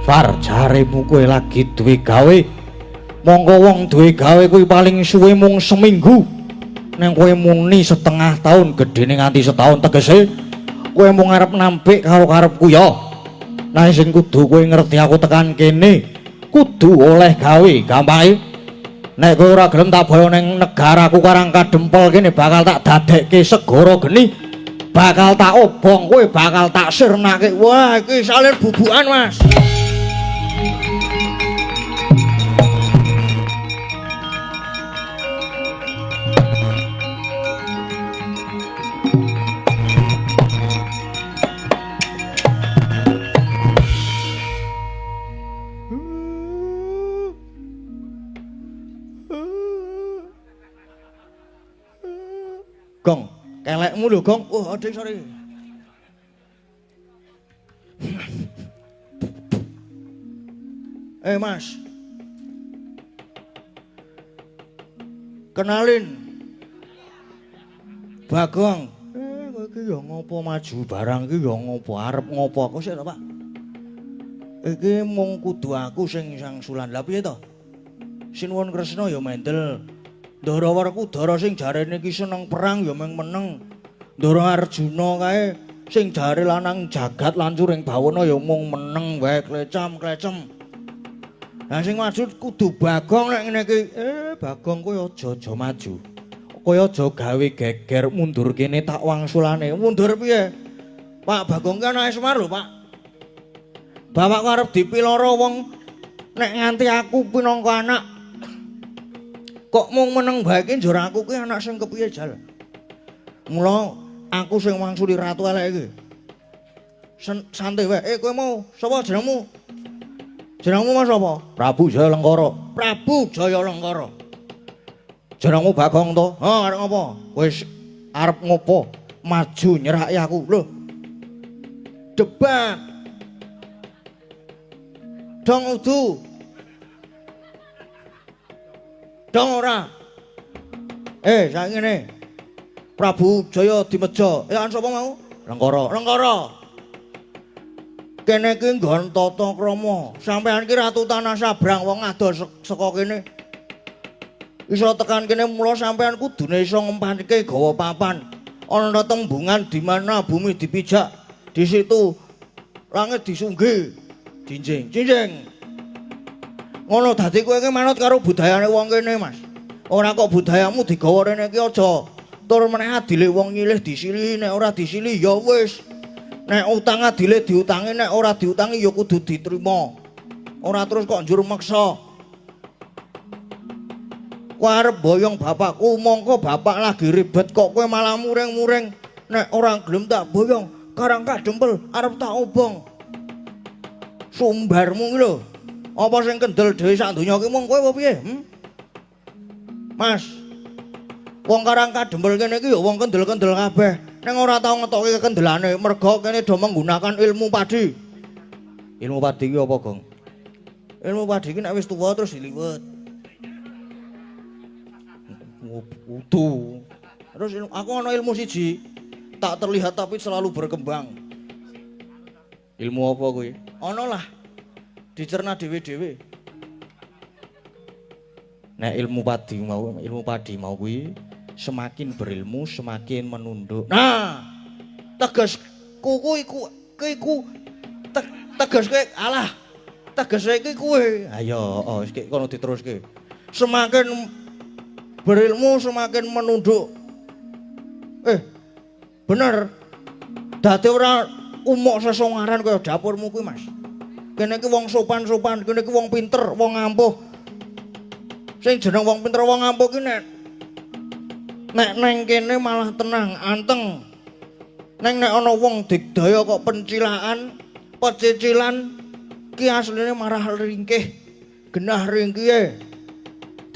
Far jaremu kowe lagi duwe gawe. Monggo wong duwe gawe kuwi paling suwe mung seminggu. Neng kowe muni setengah tahun gedene nganti setahun tegese kowe mung arep nampik karo karepku ya. Nah sing kudu kowe ngerti aku tekan kene kudu oleh gawe gampang. Nek kowe ora gelem tak boyo ning negaraku Karangka Dempel kene bakal tak dadekke segara geni. Bakal tak obong kowe bakal tak sirnake. Wah iki salir bubukan Mas. Gong, kelekmu lho Gong. Oh, ading sorry. Mas. Kenalin. Bagong. Kowe iki ya ngopo maju barang iki ya ngopo arep ngopo aku sik Pak. Iki mung kudu aku sing sangsulan. Lah piye to? Sinuwun Kresna ya mendel. Ndara Werkudara sing jarene iki seneng perang ya mung meneng. Ndara Arjuna kae sing jare lanang jagat lancuring bawana ya mung meneng wae klecam-klecem. Lah sing maju kudu Bagong nek ngene iki. Bagong kowe aja maju. Kowe aja gawe geger mundur kene tak wangsulane. Mundur piye? Pak Bagong ki anake Semar lho, Pak. Bapakku arep dipiloro wong nek nganti aku pinangka anak kok mung meneng bae iki njur aku ki anak sing kepiye jal. Mula aku sing wangsuli ratu elek iki. Santai wae. Kowe mau sapa jenengmu? Jenengmu Mas sapa? Prabu Jaya Lengkara. Prabu Jaya Lengkara. Jenengmu Bagong to? Ha, arep ngopo? Kowe arep ngopo? Maju nyeraki aku. Lho. Debat. Dong udu. Dong ora. Saiki ngene. Prabu Jaya dimeja. An sapa mau? Lengkara. Lengkara. Kene iki nggon tata krama. Sampeyan ki ratu tanah sabrang wong adoh saka kene. Iso tekan kene mula sampeyan kudune iso ngempatke gawa papan. Ana tembungan di mana bumi dipijak. Di situ langit disunggi. Jinjing. Ngono dadi kowe iki manut karo budayane wong kene, Mas. Ora kok budayamu digawa rene iki aja tur meneh adile wong nyilih disili, nek ora disili ya wis. Nek utang adile diutangi, nek ora diutangi ya kudu diterima. Ora terus kok njur meksa. Kowe arep boyong bapakku, mongko bapak lagi ribet kok kowe malah muring-muring. Nek ora gelem tak boyong, Karangka Dempel arep tak obong. Sumbarmu iki lho. Apa sing kendel dhewe sak donya ki mung kowe apa piye? Mas. Wong Karangka Dempel kene iki ya wong kendel-kendel kabeh. Ning ora tau ngetokke kendelane, merga kene do menggunakan ilmu padi. Ilmu padi ki apa, Gong? Ilmu padi ki nek wis tuwa terus diliwet. Utuh. Terus aku ana ilmu siji. Tak terlihat tapi selalu berkembang. Ilmu apa kuwi? Ana lah. Dicerna dhewe-dhewe. Nek ilmu padi mau kuwi semakin berilmu semakin menunduk. Nah, tegesku kuwi iku tegeske alah. Tegese iki kuwi. Ayo, iki kono diteruske. Semakin berilmu semakin menunduk. Bener. Dadi ora umuk sesongaran kaya dapurmu kuwi, Mas. Kene iki wong sopan-sopan, kene iki wong pinter, wong ampuh. Sing jeneng wong pinter, wong ampuh ki nek neng kene malah tenang, anteng. Neng nek ana wong digdaya kok pencilaan, pecicilan ki asline marah ringkih, genah ringkihe.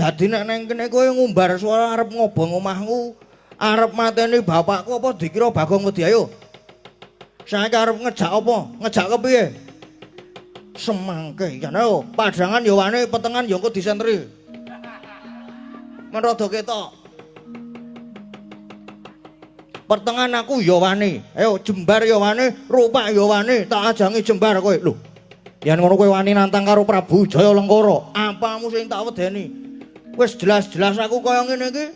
Dadi nek neng kene kowe ngumbar suara arep ngobong omahku, arep mateni bapakku apa dikira Bagong wedi ayo. Saiki arep ngejak apa? Ngejak kepiye? Semangke jan ayo, padangan ya wani, petengan ya engko disentri. Men rada ketok. Pertengahan aku ya wani. Ayo jembar ya wani, rupak ya wani, tak ajangi jembar kowe. Lho. Yen ngono kowe wani nantang karo Prabu Jaya Lengkara, apamu sing tak wedeni? Wis jelas-jelas aku kaya ngene iki.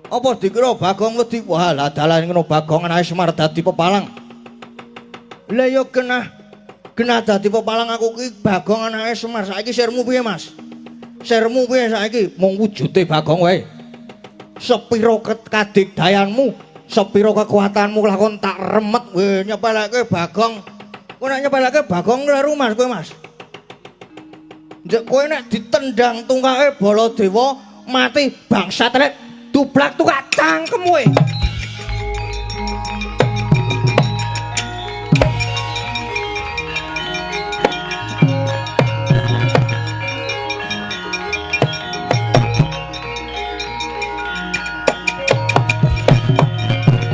Apa dikira Bagong wedi? Wah, lah dalan ngono Bagong anake Semar dadi pepalang. Lah ya genah dadi pepalang aku ki Bagong anake Semar. Saiki sirmu piye, Mas? Sirmu piye saiki? Mung wujude Bagong wae. Sepiro kadigdayanmu, sepiro kekuatanmu lakon tak remet kowe nyepeleke Bagong. Kowe nek nyepeleke Bagong kleru Mas kowe Mas. Njek kowe nek ditendang tungkake Baladewa mati bangsat rek dublak tukak cangkem kowe.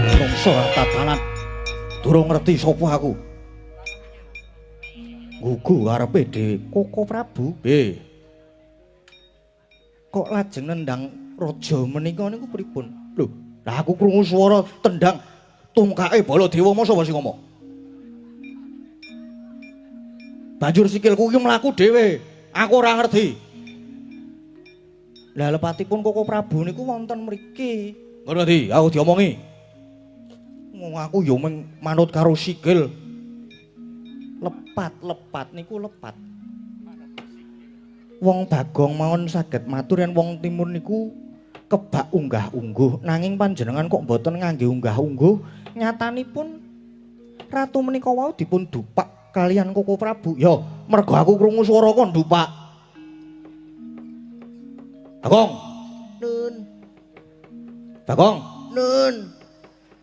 Rongso tatanan durung ngerti sapa aku. Gugu arepe dhewe Koko Prabu. Kok lajeng nendang raja menika niku pripun? Lho, lah aku krungu swara tendang tungkake Baladewa mosok sing ngomong. Banjur sikilku ki mlaku dhewe. Aku ora ngerti. Lah lepatipun Koko Prabu niku wonten mriki. Ngono ndi? Aku diomongi. Wong aku yo manut karo sikil. Lepat niku lepat. Wong Bagong mawon saged matur yen wong timur niku kebak unggah-ungguh nanging panjenengan kok mboten ngangge unggah-ungguh. Nyatanipun ratu menika wau dipun dupak kalian Koko Prabu. Ya, mergo aku krungu swara kon dupak. Bagong. Nun. Bagong. Nun.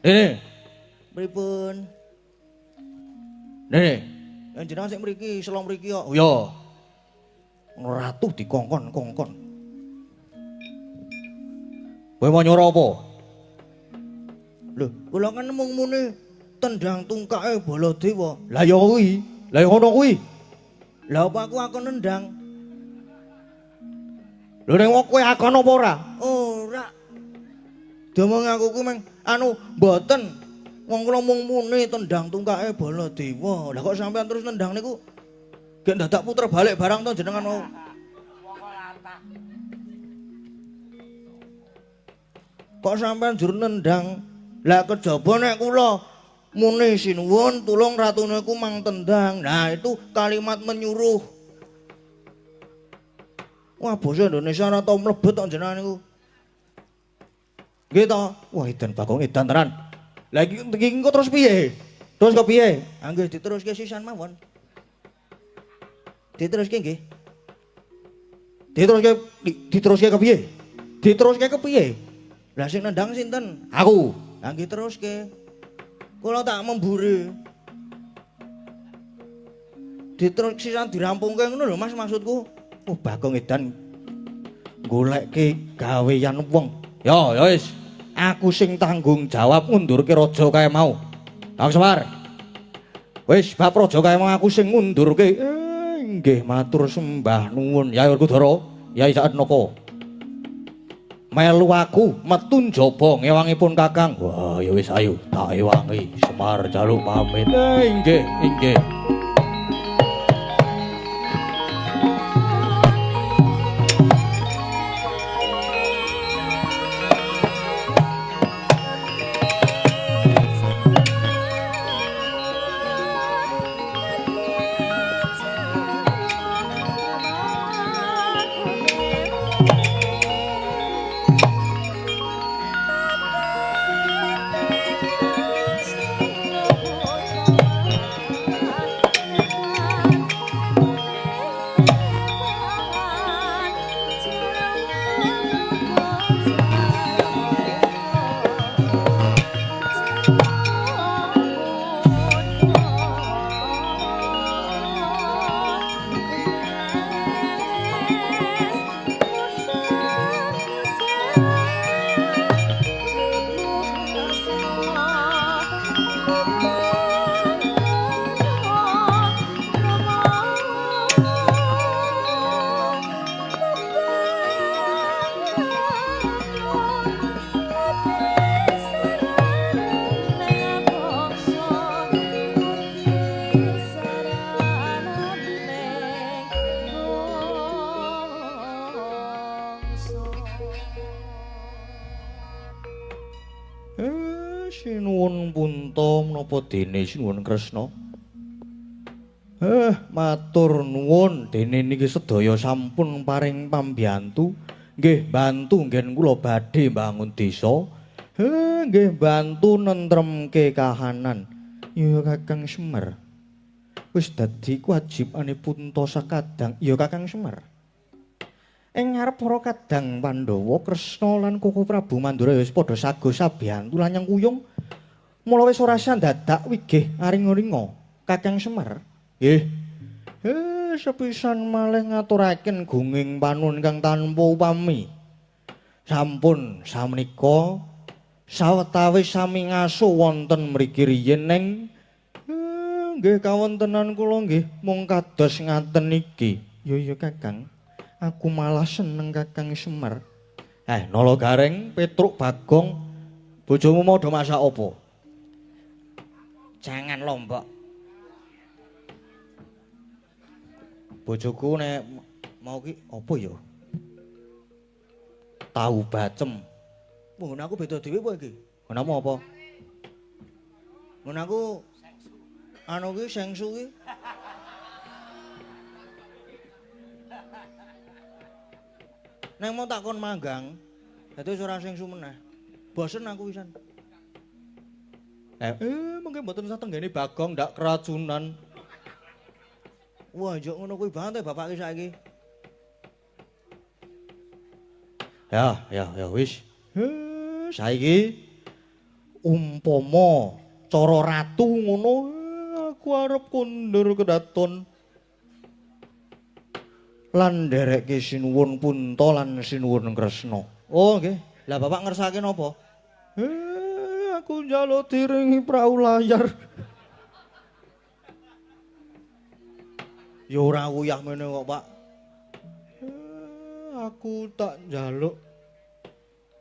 Nene. Pripun? Nene. Yang jenengan sik mriki, selong mriki kok. Oh ya. Ratu dikongkon-kongkon. Kowe mau nyora apa? Lho, kula kan mung muni tendang tungkake Baladewa. Lah ya kuwi, lah ngono kuwi. Lah apa aku akon nendang? Lho nek kowe akon apa ora? Ora. Domong aku kuwi meng mboten. Wong kula mung muni tendang tungkake Baladewa. Lah kok sampean terus nendang niku gek dadak puter balik barang to jenengan mau. Kok sampean jur nendang? Lah kejaba nek kula muni sinuwun tulung ratune ku mang tendang. Nah, itu kalimat menyuruh. Wah, basa Indonesia ora tau mlebet to jenengan niku. Nggih to? Wah, edan Bagong edan tenan. Lagi engko terus piye? Terus kok piye? Nggih diteruske sisan mawon. Diteruske nggih. Diteruske kepiye? Diteruske kepiye? Lah sing nendang sinten? Aku. Lah nggih teruske. Kula tak memburi. Diteruske sisan dirampungke ngono lho Mas maksudku. Oh Bagong edan goleke gawean wong. Ya wis. Aku sing tanggung jawab ngundurke raja kae mau. Kang Semar. Wis bab raja kae mau aku sing ngundurke. Nggih matur sembah nuwun Yai Werkudara. Yai Saat napa? Melu aku metu njaba ngewangipun Kakang. Wah ya wis ayo tak ewangi. Semar jaluk pamit. Inggih. sinuwun Punta menapa dene sinuwun Kresna? Matur nuwun dene niki sedaya sampun paring pambiyantu. Nggih bantu nggen kula badhe bangun desa. Nggih bantu nentremke kahanan. Ya Kakang Semar. Wis dadi kewajibane Punta sakadang ya Kakang Semar. Ing ngarep para kadang Pandhawa, Kresna lan Koko Prabu Mandura wis padha sago sabiyantu lan nyengkuyung. Mula wis ora dadak wigih aring-aringa Kakang Semar. Nggih. Sepisan malih ngaturaken gunging panuwun kang tanpa upami. Sampun samenika sawetawis sami ngaso wonten mriki riyin ning nggih kawontenan kula nggih mung kados ngaten iki. Ya Kakang. Aku malah seneng Kakang Semar. Nala Gareng, Petruk Bagong, bojomu mau do masak apa? Jangan lombok. Bojoku nek mau ki apa ya? Tahu bacem. Ngono aku beda dhewe apa iki? Ngono apa? Ngono aku anu ki sengsu ki. Neng mau takon manggang, dadi ora sengsu meneh. Bosen aku pisan. Mengke mboten usah tenggene Bagong ndak keracunan. Wah, njok ngono kuwi banget bapak iki saiki. Ya wis. Saiki umpama cara ratu ngono aku arep kondur kedaton. Lan nderekke sinuwun Punta lan sinuwun Kresna. Oh nggih. Lah bapak ngersake napa? Aku njaluk diringi prau layar. Ya ora uyah mene kok, Pak. Aku tak njaluk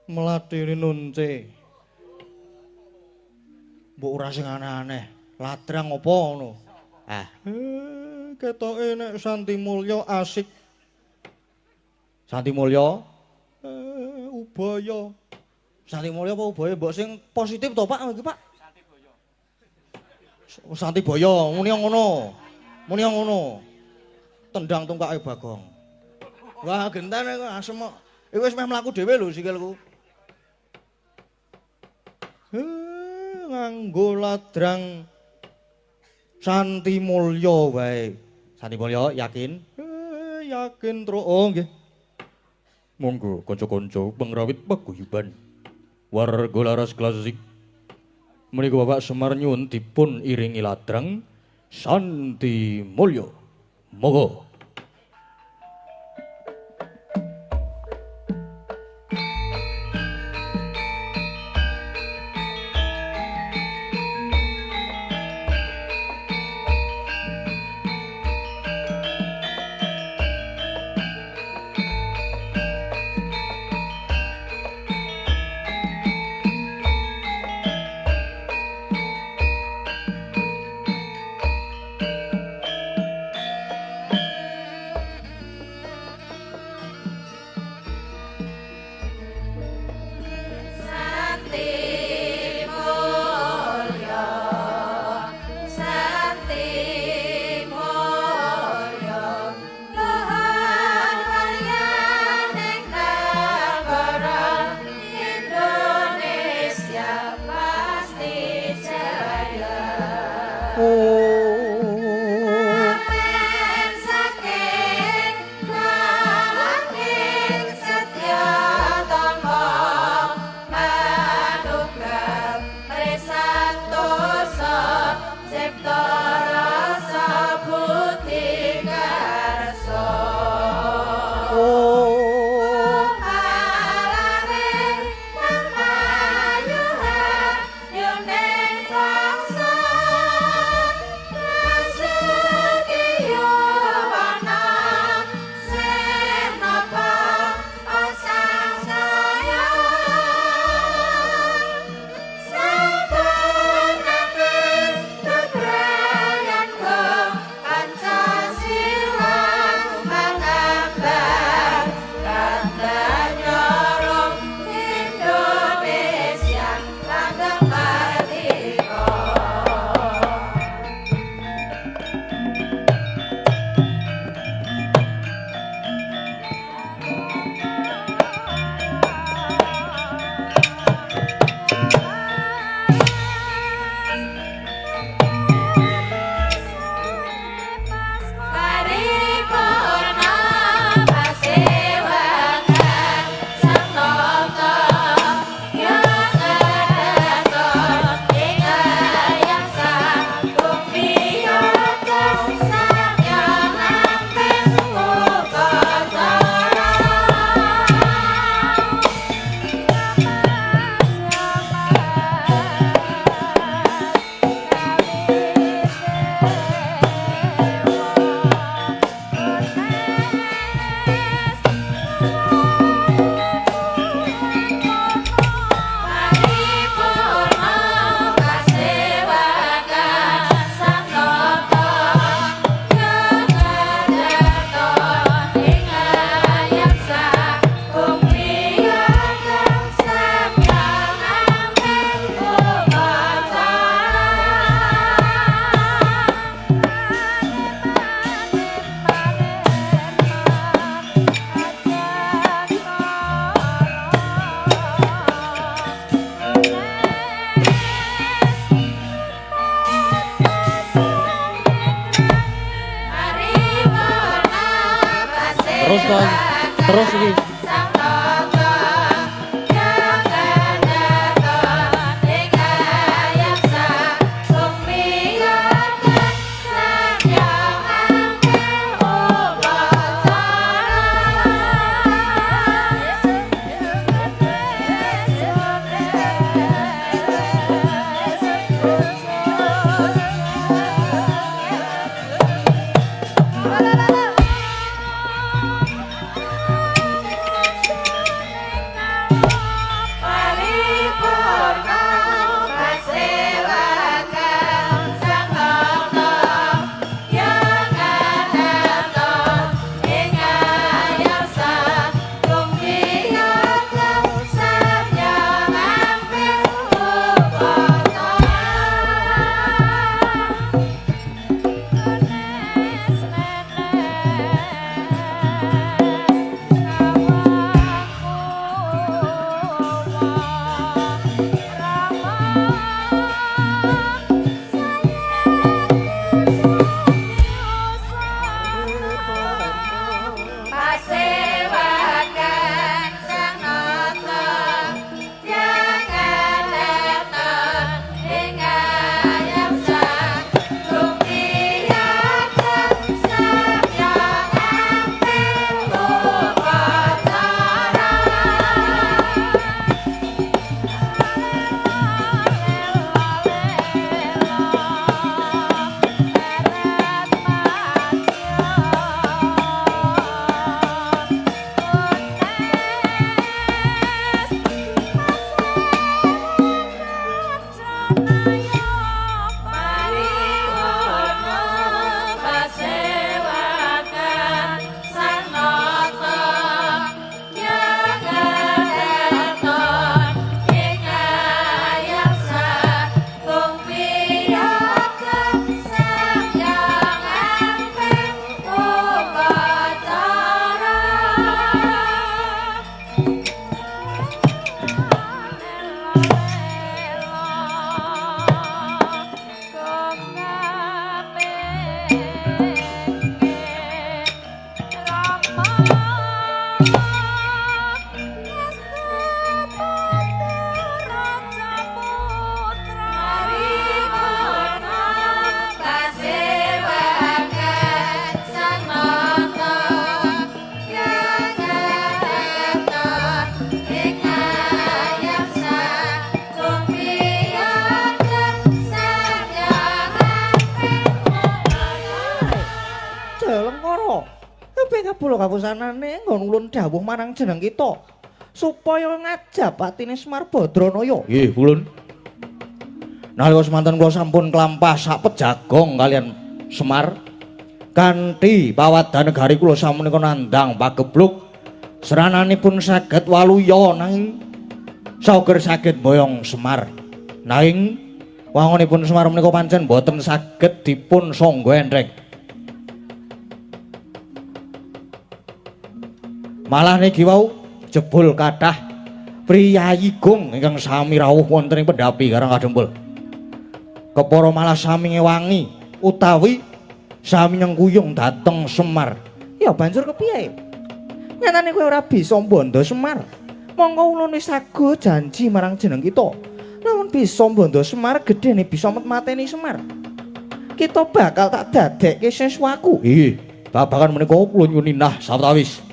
mlatiri nunce. Mbok ora sing aneh-aneh. Ladrang apa ngono? Ketoke nek Santi Mulya asik. Santi Mulya? Ubaya. Santi Mulya apa Ubaya? Mbok sing positif to, Pak, iki, Pak? Santi Boyo. Santi Boyo, muni ngono. Muni ngono. Tendang tungkake Bagong. Wah, gentane kok asem kok. Iku wis meh mlaku dhewe lho sikilku. Nganggo ladrang Santi Mulya wae. Santi Mulya yakin? Yakin tru. Oh nggih. Monggo kanca-kanca pengrawit paguyuban warga laras klasik. Menika Bapak Semar nyuwun dipun iringi ladrang Santi Mulya. Monggo. Terus to. Terus iki. Kapula kapusanane nggon ulun dawuh marang jeneng kita supaya ngajab patine Semar Badranaya. Nggih, ulun. Nalika semanten kula sampun klampah sak pejagong kalian Semar kanthi pawadan negari kula sapunika nandhang pagebluk serananipun saged waluya nanging sauger saged mboyong Semar. Nanging wangunipun Semar menika pancen boten saged dipun sangga enreng. Malah niki wau jebul kathah priyayi gung ingkang sami rawuh wonten ing pendhapi Karang Kadempul. Kepara malah sami ngewangi utawi sami nyengkuyung dhateng Semar. Ya banjur kepiye? Nyatane kowe ora bisa mbondo Semar. Monggo ulun wis sago janji marang jeneng kita. Lamun bisa mbondo Semar gedene bisa mateni Semar. Kita bakal tak dadekke sesuatu. Nggih, babagan menika kula nyuwun nah sawetawis.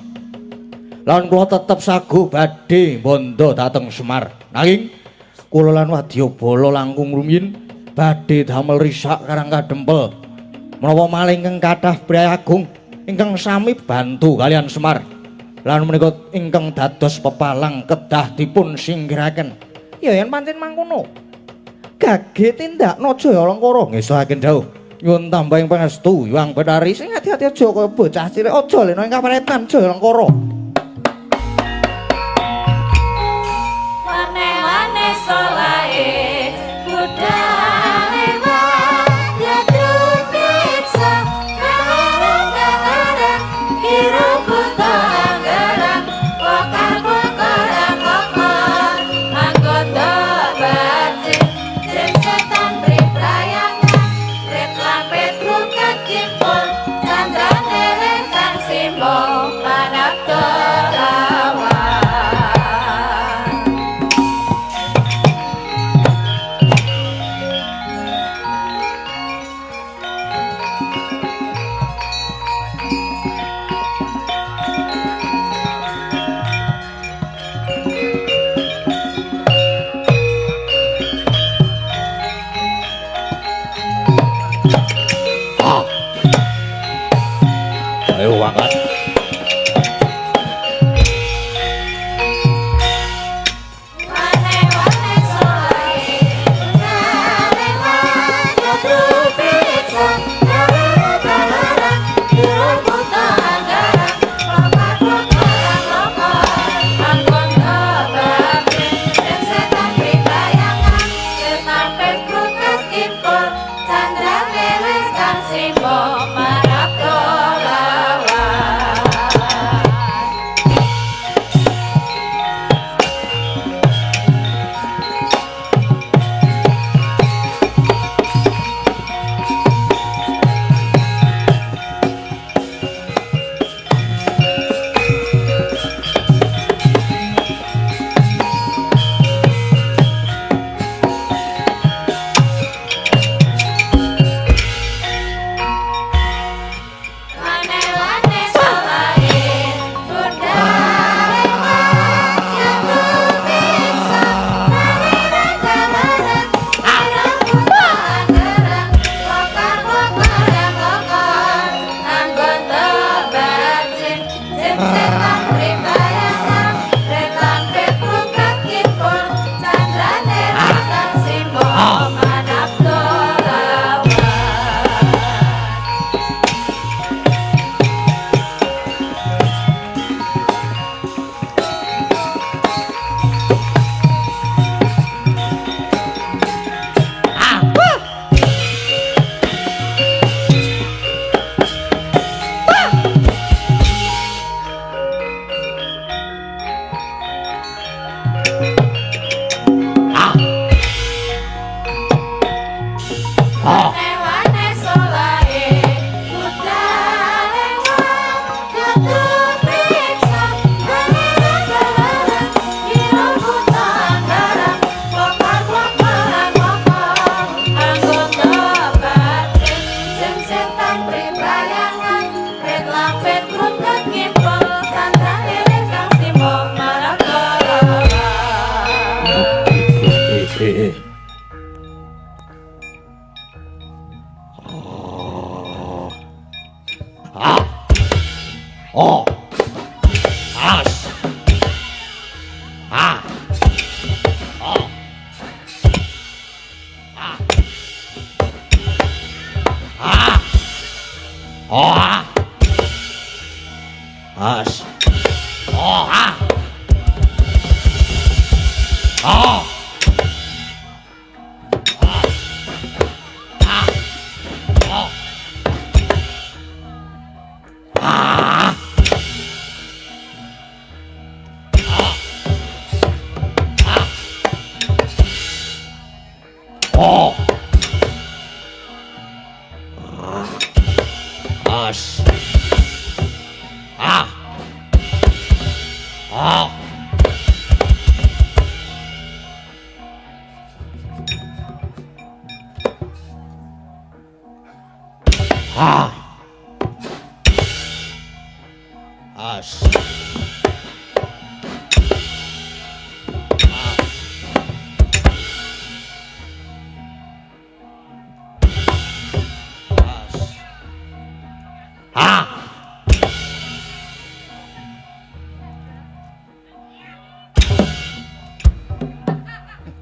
Lan kula tetep saguh badhe bondo dhateng Semar. Nanging kula lan wadyabala langkung rumiyin badhe damel risak Karang Kadempel. Menawa malih ingkang kathah priyayi agung ingkang sami bantu kalian Semar. Lan menika ingkang dados pepalang kedah dipun singkiraken. Ya yen pancen mangkono. Gage tindakna Jaya Alengkara ngesahaken dawuh. Nyuwun tambahing pangestu Hyang Betari sing ati-ati aja kaya bocah cilik aja lena ing kapretan Jaya Alengkara. Candra neleng kang simbol banget.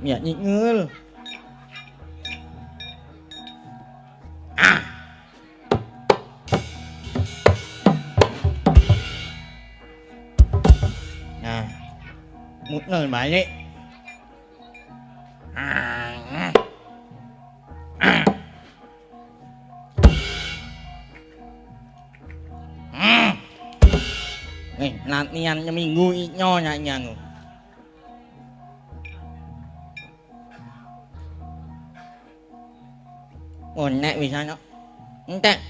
Ya nyingul. Nah. Mutnul balik. Latihan seminggu inyo nyanyian. Oh, nek bisa no. Entek.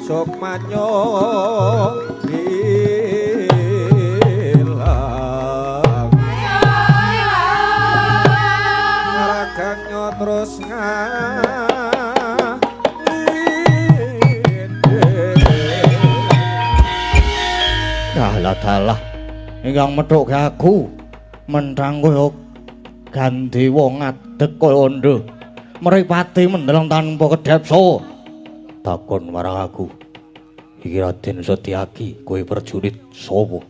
Sukmanyo Ragangnya terus dalah ingkang methuke aku menthang kaya Gandewa ngadeg kaya ndha mripate mendeleng tanpa kedhepsa takon marang aku iki Raden Setyaki kowe prajurit sapa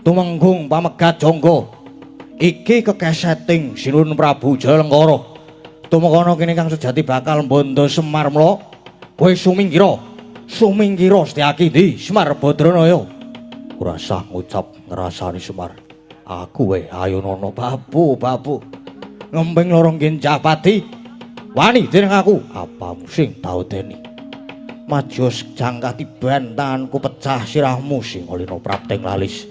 tumenggung pamegat jangga iki kekeseting Sinuwun Prabu Jalengkara tumekana kene kang sejati bakal mbondo Semar mula kowe sumingkira Setyaki ndi Semar Badranaya ora sah ngucap ngrasani Semar aku wae Ayunana babu ngemping lorong Gencapati wani dening aku apa sing taudeni maju jangkati bantanku pecah sirahmu sing olina prapting lalis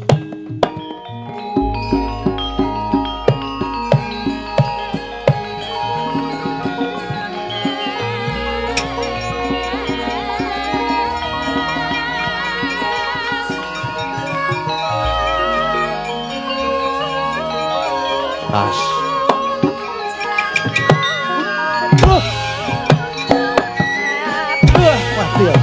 As mati ya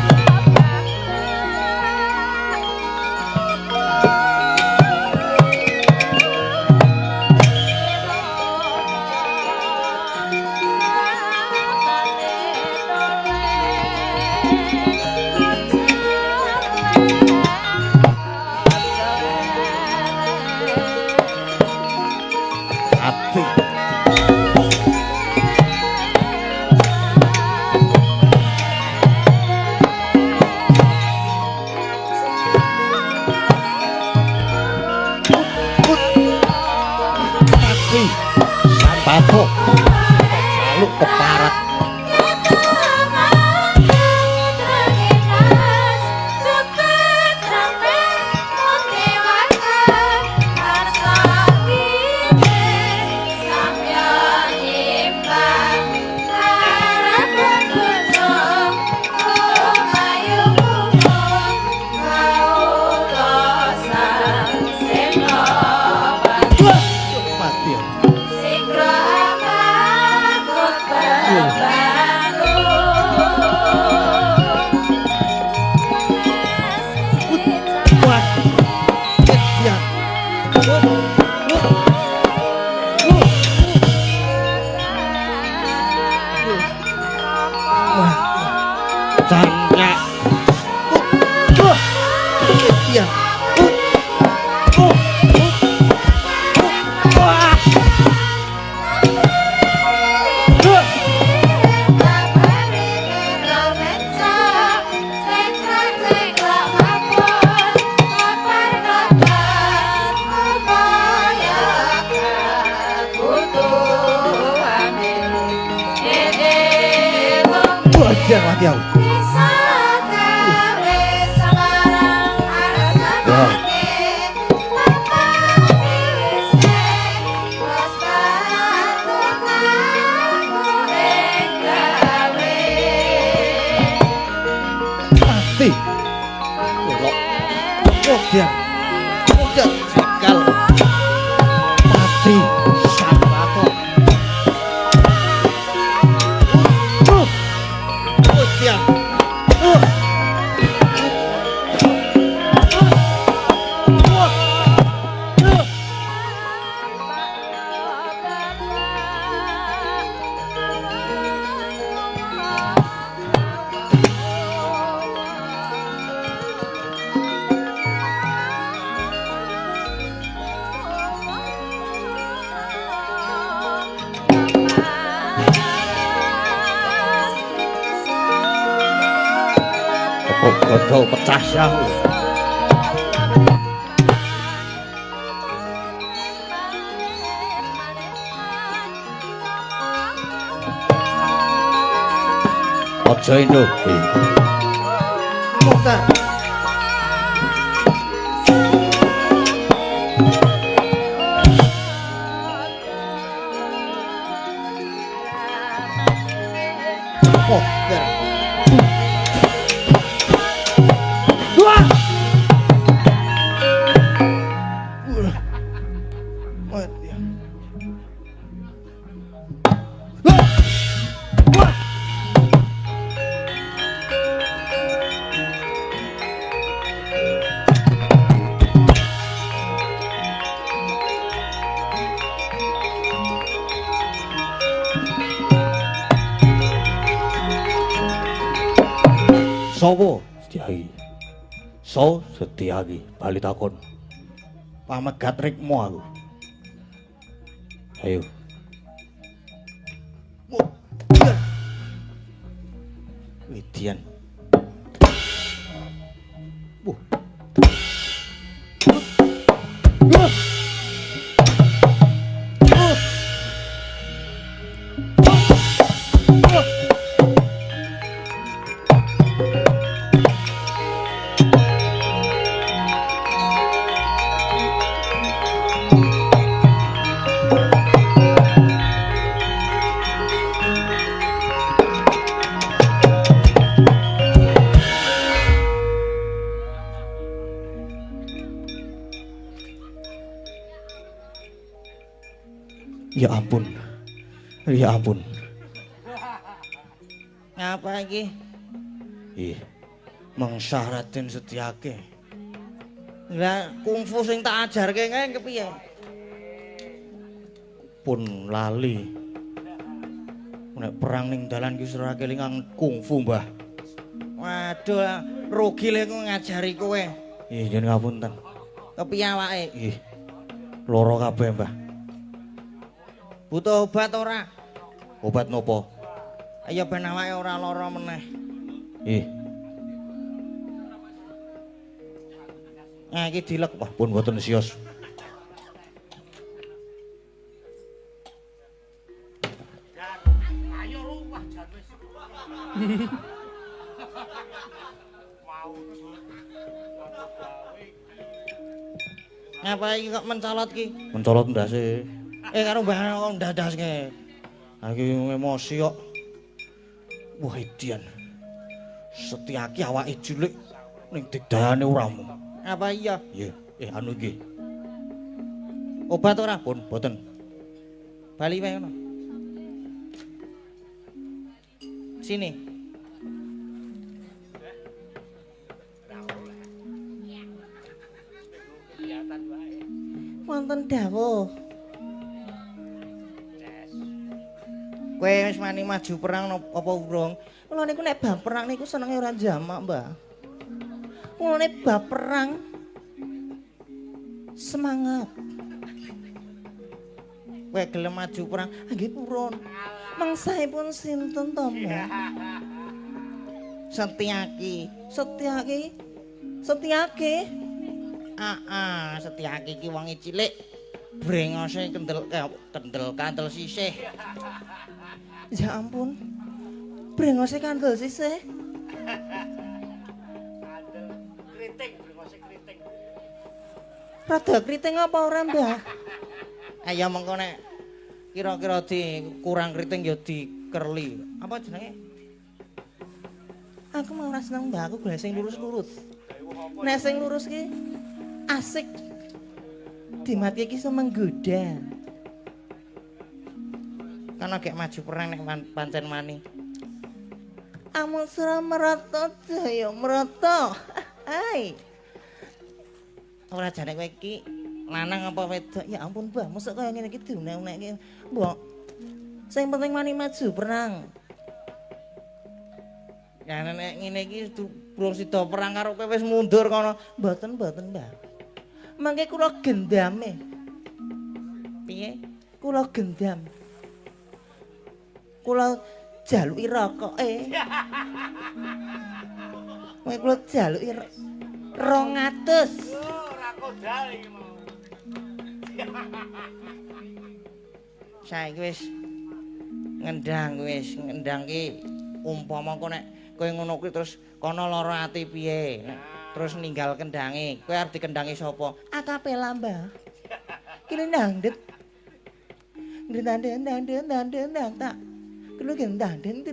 Sampatu lalu keparat mati aku. Mati. Udah cekal. Mati. Sabato. Udah. Godhong pecah syahu. Aja induk. Mukhtar. Mukhtar. Wet ya. Sopo Setyaki? So Setyaki bali takon. Pamegat rikmu aku. Ayo. Widian. Wuh. Ya ampun. Ya ampun. Ngapa iki? Ih, mengsah Raden Setyaki. Lah kungfu sing tak ajarke kae kepiye? Pun lali. Nek perang ning dalan ki sira kelingan kungfu, Mbah. Waduh, rugi le ku ngajari kowe. Ih, yen ngapunten. Kepiye awake? Ih. Loro kabeh, Mbah. Butuh obat ora? Obat nopo? Ayo ben awake ora lara meneh. Ih, Nah iki dilek. wah pun boten sios. Ngapa iki kok mencolot ki? Mencolot ndase. Karo mbah kok ndadaske. Iki emosi kok. Wah, Edian. Setyaki awake cilik ning digdayane uramu. Apa iya? Iya, anu iki. Obat ora? Pun boten. Bali wae ngono. Sini. Wonten dawuh. Kowe wis wani maju perang apa urung? Kula niku nek bab perang niku senenge ora jamak, Mbah. Kula nek bab perang semangat. Kowe gelem maju perang, nggih purun. Mangsaipun sinten to, Mbah? Setyaki. Setyaki. Setyaki. Setyaki ki wonge cilik. Brengose kendel kandel sisih. Ya ampun. Brengose kandel sisih. Kriting, brengose kriting. Rada kriting apa ora, Mbah? Ayo mengko nek kira-kira kurang kriting ya dikerli. Apa jenenge? Aku mau ora seneng, Mbah. Aku golek sing lurus-lurus. Nek sing lurus ki asik. Dimati iki iso menggoda. Kan gek maju perang nek pancen mani. Amun sura merata jaya merata. Hai. Ora jane kowe iki lanang apa wedok? Ya ampun, Mbah, mosok kaya ngene iki diunek-unekke. Mbok. Sing penting mani maju perang. Ya nek ngene iki durung sida perang karo kowe wis mundur kono. Mboten, Mbah. Mangke kula gendame. Piye? Kula gendam. Kula jaluki rokoke. Kowe kula jaluki 200. Ora kodal iki mau. Saiki wis ngendang ki umpama kok nek kowe ngono kuwi terus kono lara ati piye? Terus ninggal kendange. Kowe arep dikendangi sapa? Akapela, Mbah. Kene ndangdet. Ndang tak. Kulo ndang tak.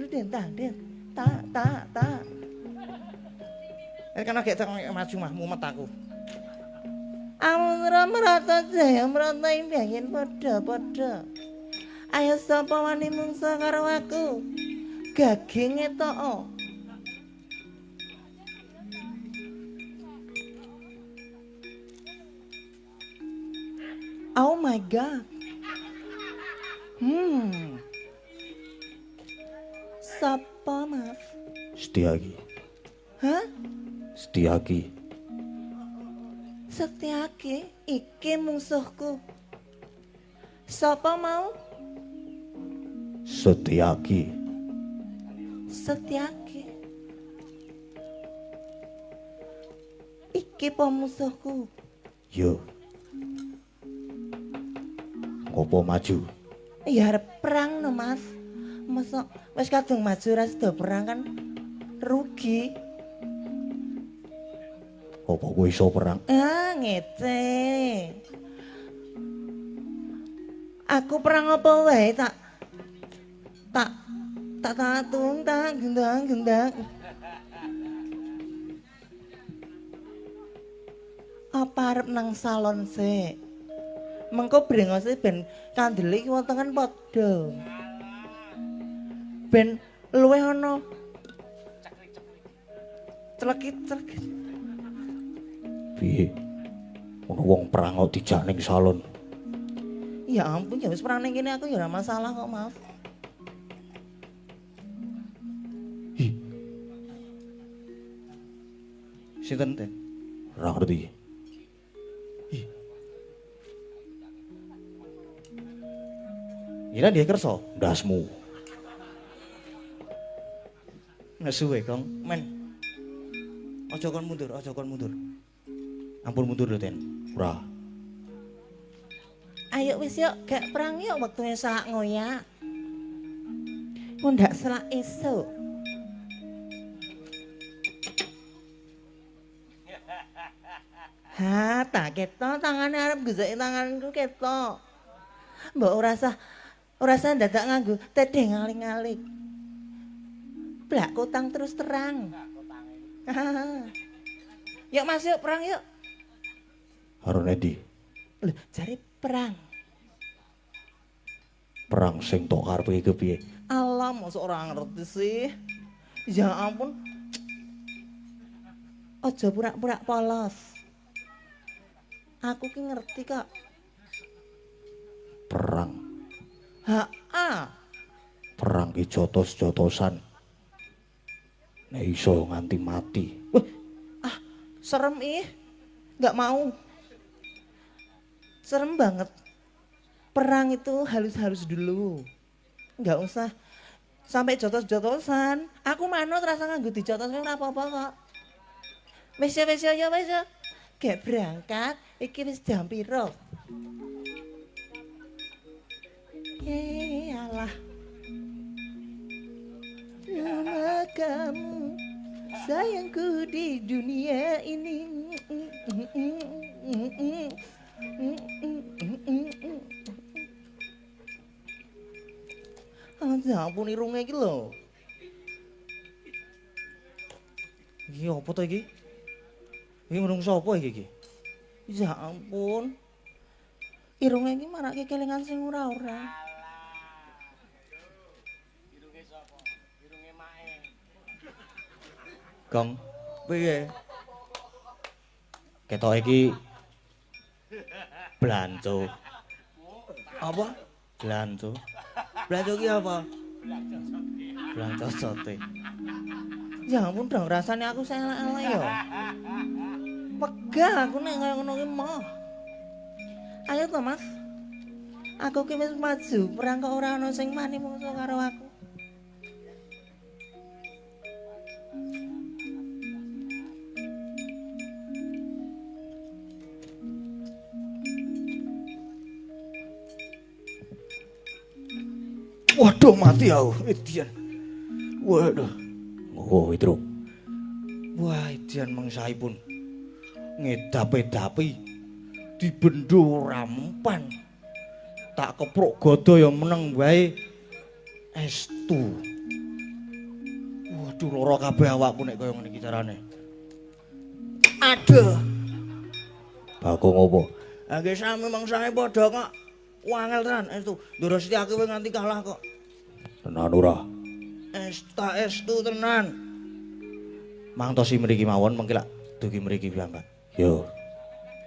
Kan gek maju mah mumet aku. Amra merata jaya merata imbangan padha-padha. Ayo sapa wani mungsa karo aku? Gaginge tok. Oh my god. Sapa, Mas? Setyaki. Hah? Setyaki. Setyaki iki musuhku. Sapa mau? Setyaki. Setyaki. Iki pemusuhku. Yo. Ngopo maju? Ya arep perang no, Mas. Masa wis kadung maju ra sida perang kan rugi. Apa kowe iso perang? Ah, ngece. Aku perang apa wae tak tatung tak gendang. Apa arep nang salon sik? Mengko brengose ben kandele iki wonten padha. Ben luwih ana clekit-clekit. Piye? Ono wong perang kok dijak ning salon. Ya ampun, ya wis perang ning kene aku ya ora masalah kok, maaf. Ih, Sinten teh? ora ngerti. Ira dia kersa. Ndasmu. Nesu wae, Kong. Men. Aja kon mundur, aja kon mundur. Ampun mundur lho, Ten. Ora. Ayo wis yuk, gak perang yuk waktunya selak ngoyak. Ndak selak esuk. Ha, tak ketok tangane arep geseki tanganku ketok. Mbok ora usah dadak nganggo tedeng ngaling-aling. Blak kutang terus terang. Yuk Mas, yuk perang yuk. Karo Nedi. Lho, jare perang. Perang sing tok karepe iki piye? Alah, mosok ora ngerti sih. Ya ampun. Aja pura-pura polos. Aku ki ngerti kok. Perang. Ha-ah. Perang ki jotos-jotosan. Nek iso nganti mati. Wah, serem ih. Nggak mau. Serem banget. Perang itu halus-halus dulu. Nggak usah sampai jotos-jotosan. Aku manut rasa nganggo dijotos ora apa-apa kok. Wis ya. Gek berangkat, iki wis jam piro? Alah. Lama kamu sayangku di dunia ini. Ya ampun irunge iki lho. Iki apa to iki? Iki menungso apa iki? Ya ampun. Irunge iki marake kelingan sing ora-ora. Irunge sapa? Irunge mae. Gong, piye? Ketok iki blanco. Apa? Blanco. Blanco ki apa? Blanco sote. Ya ampun dong rasane aku salah-salah ya. Wegah aku nek kaya ngono ki mah. Ayo to Mas. Aku ki wis maju perang kok ora ana sing mani mungsu karo aku. Waduh mati aku, Edian. Waduh. Oh, itu. Wah, Edian mangsaipun ngedap-edapi dibendo rampan. Tak keprok godo ya meneng wae estu. Waduh lara kabeh awakku nek kaya ngene iki carane. Aduh. Bagong apa? Nggih sami mangsae padha kok. Wangel tenan estu. Nduresti aku kowe nganti kalah kok. Tenan ora? Estu tenan. Mangtosi mriki mawon mengki lak dugi mriki piyambak. Yo.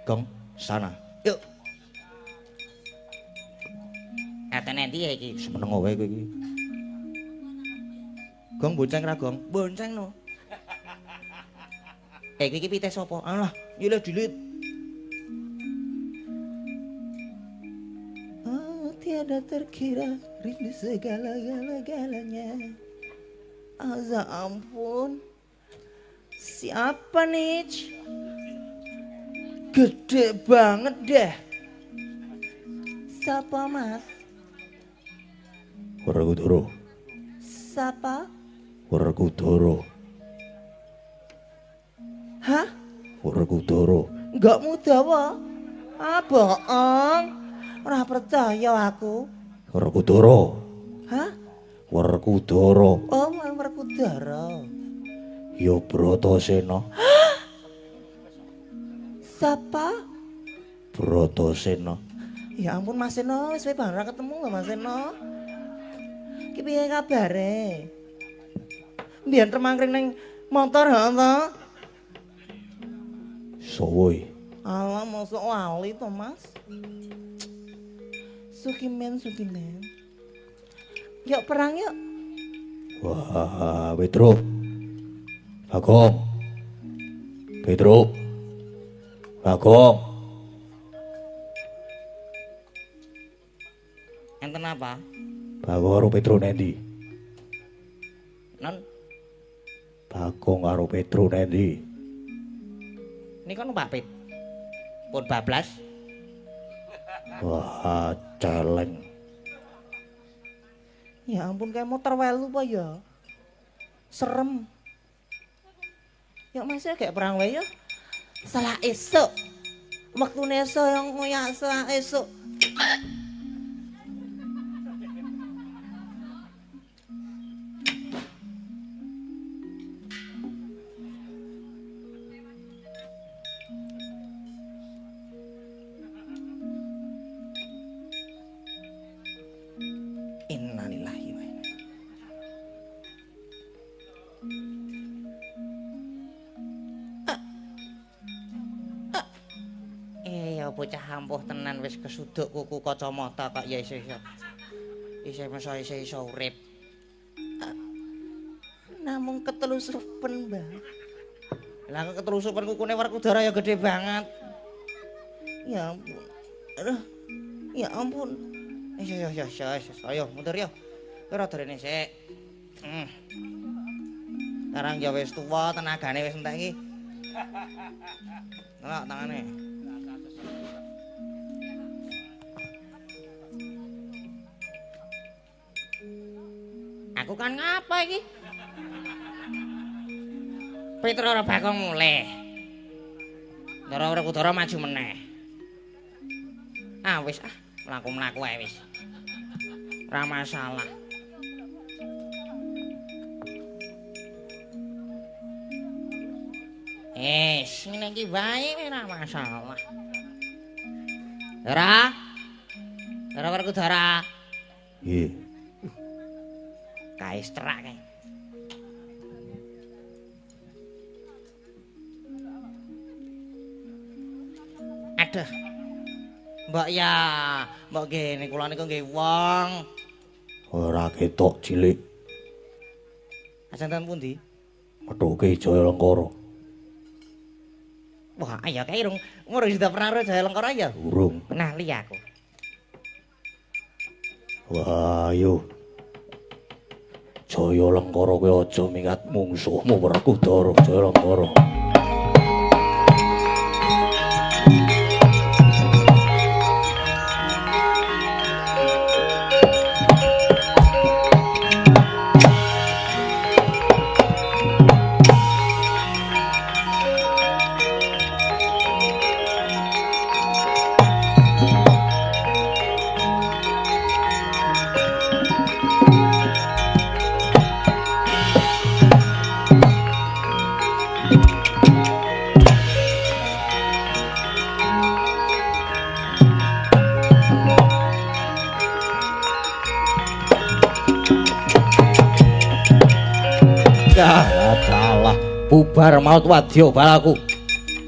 Gong, sana. Yuk. Atene ndi ya iki? Semeneng wae kowe iki. Gong bonceng ra gong? Bonceng no. Iki pitih sapa? Alah, nyilih dilit. Oh, tiada terkira rindu segala-galanya. Aza ampun. Siapa nih? Gede banget deh. Siapa mas? Werkudara. Siapa? Werkudara. Hah? Werkudara. Enggak muda wah. Ah bohong. Ora percaya aku. Werkudara. Hah? Werkudara. Oh, Werkudara. Ya Bratasena. Siapa? Bratasena. Ya ampun Mas Seno, wis suwe banget ketemu lho Mas Seno. Ki piye kabare? Mbiyen remangkring ning motor ha to? Sowoy. Alah mosok lali to Mas. Sukimen. Yuk perang yuk. Wah, Petro. Bagong. Petro. Bagong. Enten apa? Bagong karo Petro nendi? Non, Bagong karo Petro nendi? ini kan Mbak Pit. Pun bablas. Wah, celeng. Ya ampun kayak motor welu apa ya? Serem. Yuk Mas ya kayak perang wae ya. Salah esuk. Waktune esuk yang ngoyak salah esuk. Innalillahi wa inna. Ya bocah ampuh tenan wis kesuduk kuku kacamata kok ya isih iso urip. Namung ketelusupen, Mbak. Lah kok ketelusupen kukune Werkudara ya gede banget. Ya ampun. Aduh. Ya ampun. Ayo mundur yo. Ora derene sik. Sekarang ya wis tuwa, tenagane wis entek iki. Ngelak tangane. Aku kan ngapa iki? Petro ora Bagong mulih. Ndara Werkudara maju meneh. Ah wis mlaku-mlaku ae wis. Ora masalah. Ngene iki wae ora masalah. Ndara Werkudara. Nggih. Kae strak kae. Aduh. Mbak ya, mbak gene kula niku nggih wong. Ora ketok cilik. Asanten pundi? Methuke Jaya Lengkara. Wah, ayo kae urung sudah pernah ro Jaya Lengkara ya? Urung. Kenali aku. Wah, ayo. Jaya Lengkara kowe aja mingat mungsuhmu Werkudara Jaya Lengkara. Adalah bubar maut wadya balaku.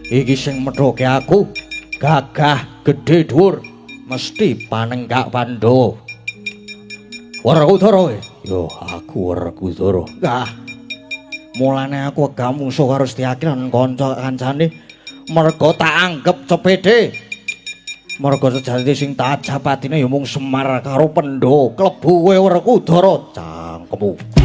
Iki sing methoke aku gagah gedhe dhuwur mesti panenggak Pandhawa. Werkudara yo aku Werkudara. Mulane aku wegah mungsuh karo Setyaki lan kanca-kancane merga tak anggep cepede. Merga sejatine sing tak japatine ya mung Semar karo Pandhawa, klebu kowe Werkudara cangkemmu.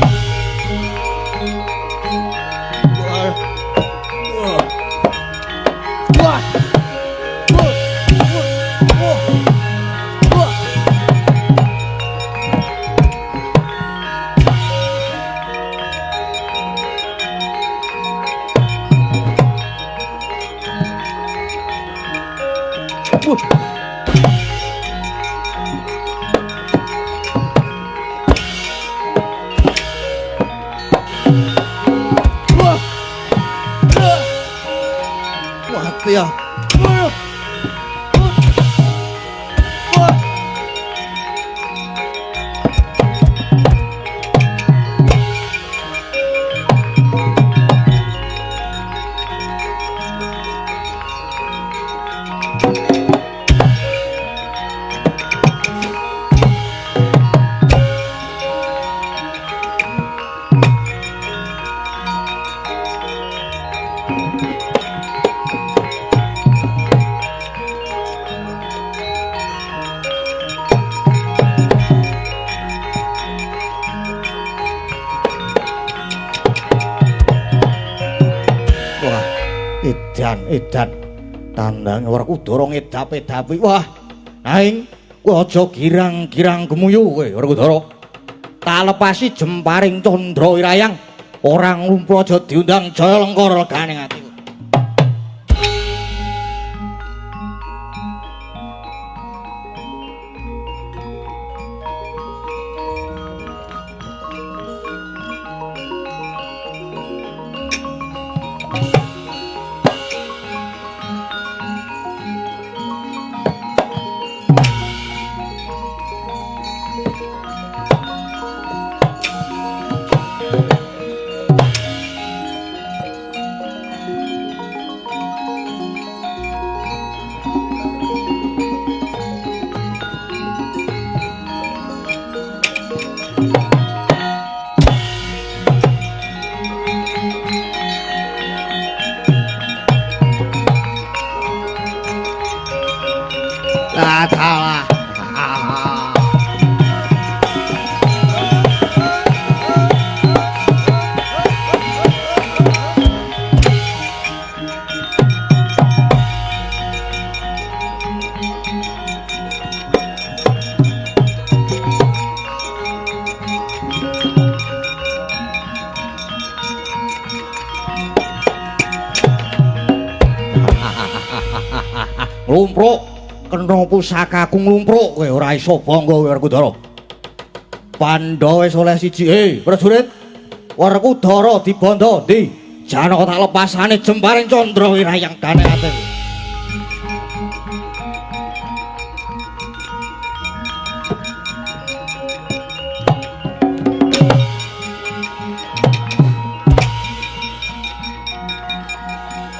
Mati ya. Edan tandang Werkudara ngedap-edapi. Wah, aing kowe aja girang-girang gemuyu kowe Werkudara. Tak lepasi jemparing Candra Wirayang. Ora nglumpuk aja diundang Jaya Lengkara legane atiku. Salah. Lumpruk kena pusakaku nglumpruk kowe ora iso bangga kowe Werkudara. Pandhawa wis oleh siji. Prajurit Werkudara dibanda ndi? Janaka tak lepasane jemparing Candra Wirayang gane ati.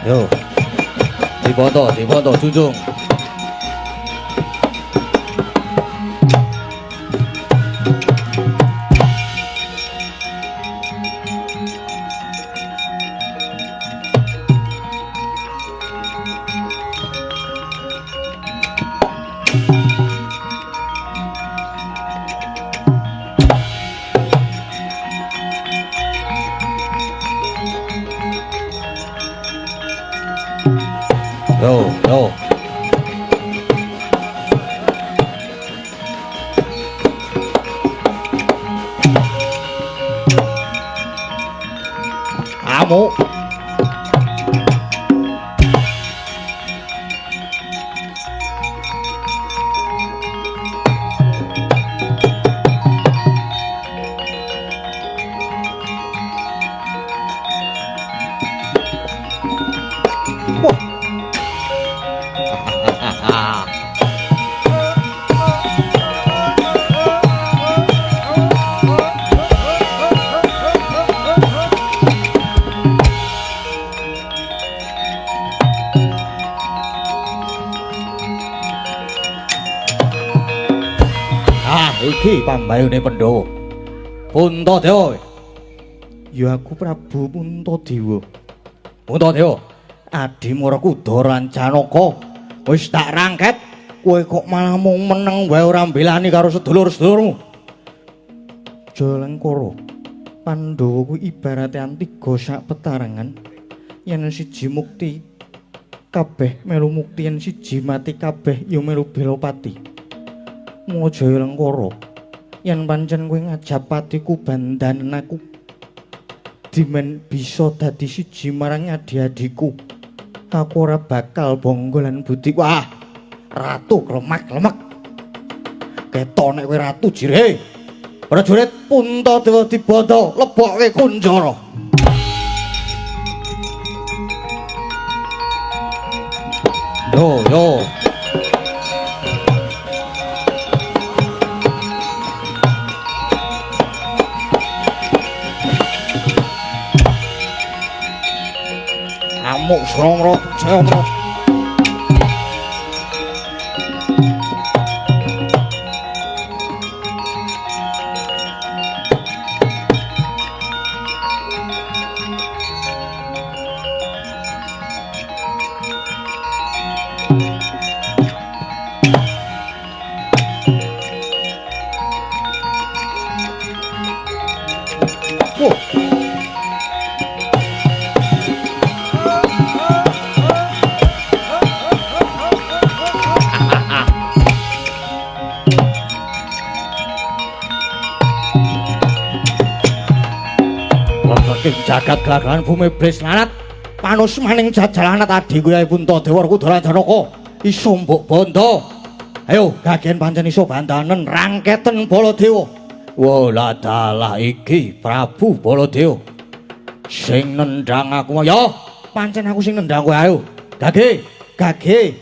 Yo. Dibanda Junjung. Yo. Amo. iki pambayune Pandhawa. Puntadewa. Ya aku Prabu Puntadewa. Puntadewa, Adimara Kuda lan Janaka wis tak rangket, kowe kok malah mung meneng wae ora mbelani karo sedulur-sedulurmu. Jalengkara. Pandhawa kuwi ibarate tiga sak petarangan. Yen siji mukti kabeh melu mukti, yen siji mati kabeh ya melu bela pati. Mojo Jalengkara. Yen pancen kowe ngajab patiku bandanen aku dimen bisa dadi siji marang adi-adiku. Aku ora bakal bonggolan budi. Wah, ratu klemak-klemek. Ketok nek kowe ratu jire. Prajurit Puntadewa dibanda lebokke kunjara. Yo. Amuk Srangro Jayamra. Jagat gelagahan bumi blis lanat panus maning jajalanat adi kuwi Puntadewa Kuda lan Janaka iso mbok bondo. Ayo gagen pancen iso bandanen rangketen Baladewa. Wala dalah iki Prabu Baladewa sing nendhang aku ya pancen aku sing nendhang kowe. Ayo gage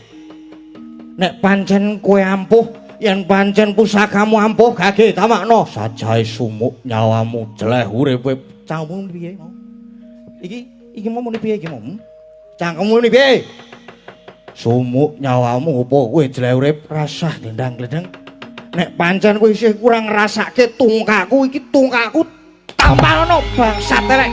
nek pancen kowe ampuh, yen pancen pusakamu ampuh gage tamakno sajahe sumuk nyawamu jeleh uripe. Cangkemmu piye mau? Iki mau muni piye iki mau? Cangkemmu ni piye? Sumuk nyawamu apa kowe jeleh urip rasah glendang-glendang. Nek pancen kowe isih kurang ngrasake tungkakku, iki tungkakku tampalono bangsat elek.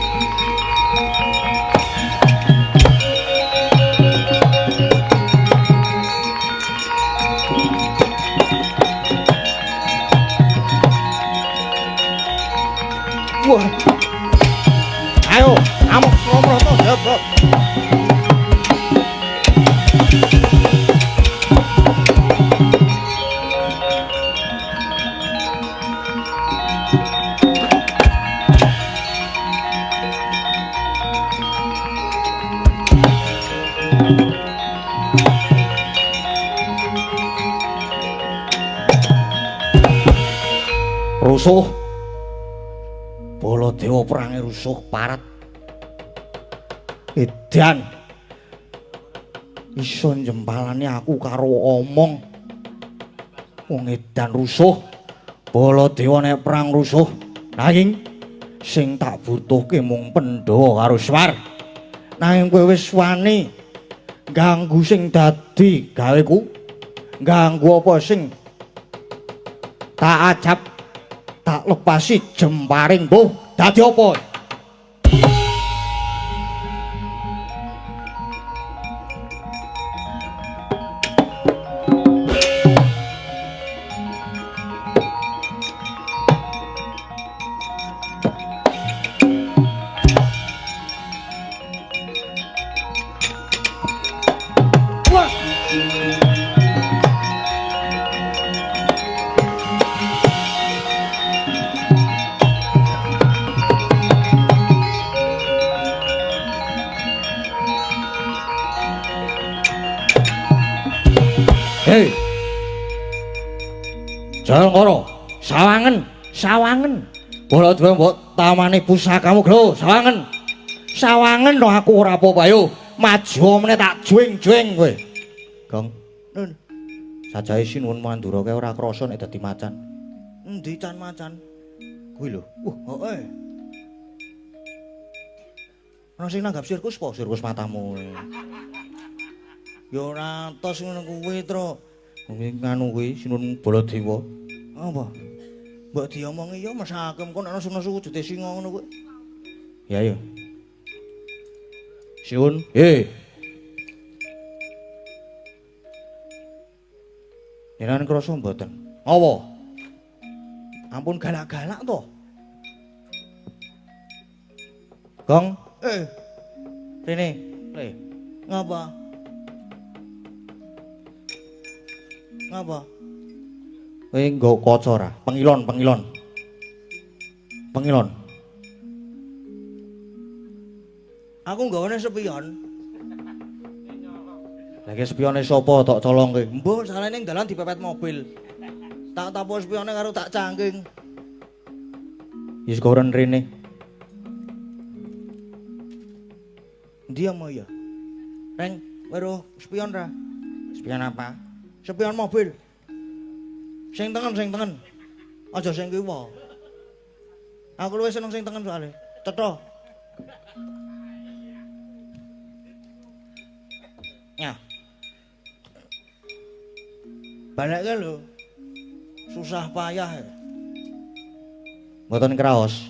Wah. Ayo, amuk Srangro Jayamra. Rusuh. Baladewa perange rusuh parat. Edan. Iso njempalani aku karo omong. Wong edan rusuh. Baladewa nek perang rusuh. Nanging sing tak butuhke mung Pandhawa karo Semar. Nanging kowe wis wani ganggu sing dadi gaweku. Ganggu apa sing tak ajab tak lepasi jemparing mbuh dadi apa? Hei, Jalengkara, sawangen. Baladewa mbok tamani pusakamu glo, sawangen no aku ora apa-apa. Ayo maju meneh tak juing-juing kowe. Gong, nun. Sajahe sinuwun mandura kae ora krasa nek dadi macan. Endi can macan? Kuwi lho. Heeh. Ana sing nanggap sirkus po, sirkus matamu. Ya ora tos ngono kuwi, Tru. Nganu kuwi sinuwun Baladewa. Apa? Mbok diomongi ya mesake engko nek nesu-nesu wujude singa ngono kuwi. Ya ya. Siun. He. Jenengan krasa mboten? Apa? Ampun galak-galak to. Gong, Rene, le. ngapa? Ngapa? Kowe nggo kaca ora? Pengilon. Pengilon. Aku nggawane spion. Lagi spione sapa tok colong kowe? Mbok salahne ning dalan dipepet mobil. Tak tapu spione karo tak cangking. Wis koren rene. Dia mau ya. Reng, weruh spion ra? Spion apa? Spion mobil. Sing tengen. Aja sing kiwa. Aku luwih seneng sing tengen soalé. Cetha. Ya. Balekke lho. Susah payah. Mboten kraos.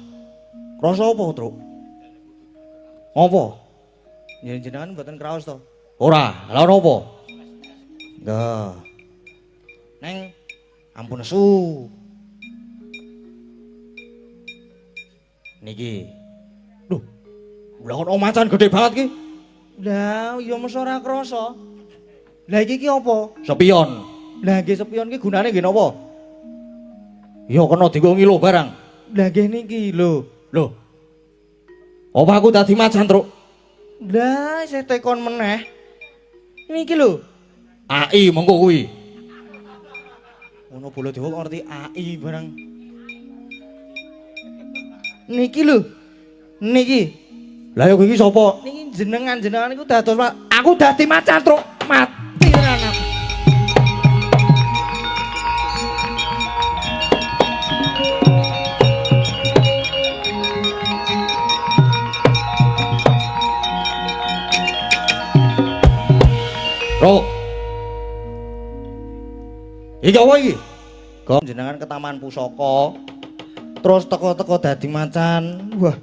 Krasa apa, Truk? Apa? Jenengan mboten kraos to? Ora, lha apa? Nggih. Neng ampun nesu. Niki. Loh. Lah kok macan gede banget ki? Lah, ya mesti ora krasa. Lah iki apa? Spion. Lah nggih spion ki gunane nggih napa? Ya kena dienggo ngilo barang. Lah nggih niki lho. Loh. Apa aku dadi macan, Truk? Lah saya tekon meneh. Niki lho. AI mengko kuwi. Ono bolo dewa kok ngerti AI barang. Niki lho. Niki. Lah ya kowe iki sapa? Niki jenengan iku dados aku dadi macan, Truk. Mati tenan aku. Bro. Iki apa iki? Kok jenengan ke taman pusaka. Terus teko-teko dadi macan. Wah,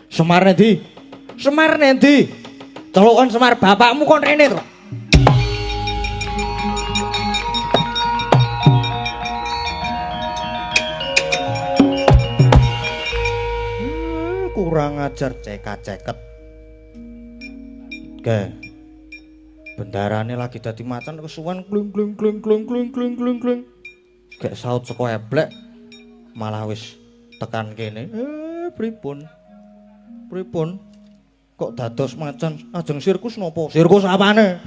Semar ndi? Semar nendi? Celukan Semar bapakmu kon rene to. Kurang ajar ceket. Oke. Bendarane lagi dadi macan kesuwen kling. Gek saut saka eblek malah wis tekan kene. Pripun? Kok dados macan ajeng sirkus napa? Sirkus apane?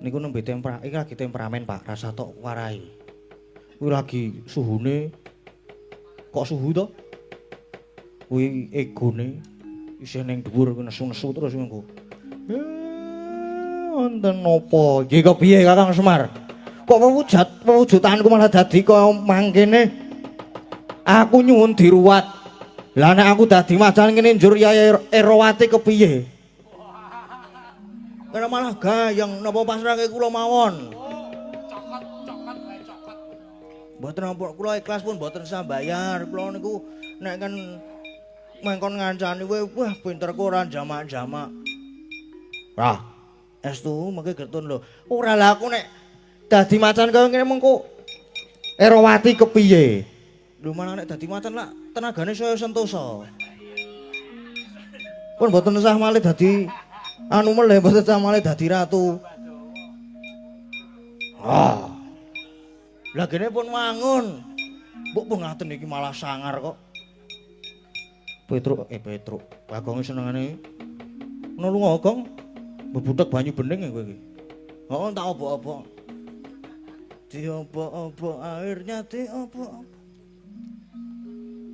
Niku nembe iki lagi temperamen, Pak. Rasa tok warai. Kuwi lagi suhune kok suhu to? Kuwi egone isih ning dhuwur nesu-nesu terus mengko. Wonten napa? Iki kok piye Kakang Semar? Kok pewujudanku malah dadi kaya mangkene? Aku nyuwun diruwat. Lah nek aku dadi macan kene njur Yai Erowati kepiye? Kena malah gayeng napa pasrahke kula mawon. Mboten ampun kula ikhlas pun mboten usah bayar. Kula niku nek kan mengkon ngancani wah pinter kok ora jamak-jamak. Rah, Estu mengke getun lho. Ora lah aku nek dadi macan macan kaya ngene mengko Erowati kepiye? lho malah nek dadi macan lah tenagane saya sentosa. Pun mboten usah malih dadi anu meleh mboten usah malih dadi ratu. Lah kene pun wangun. Mbok pun ngaten iki malah sangar kok. Petruk, Bagong senengane ngono lunga, Gong. Bebudhek banyu bening kowe iki. Oh, tak obok-obok. Diobok-obok airnya diobok.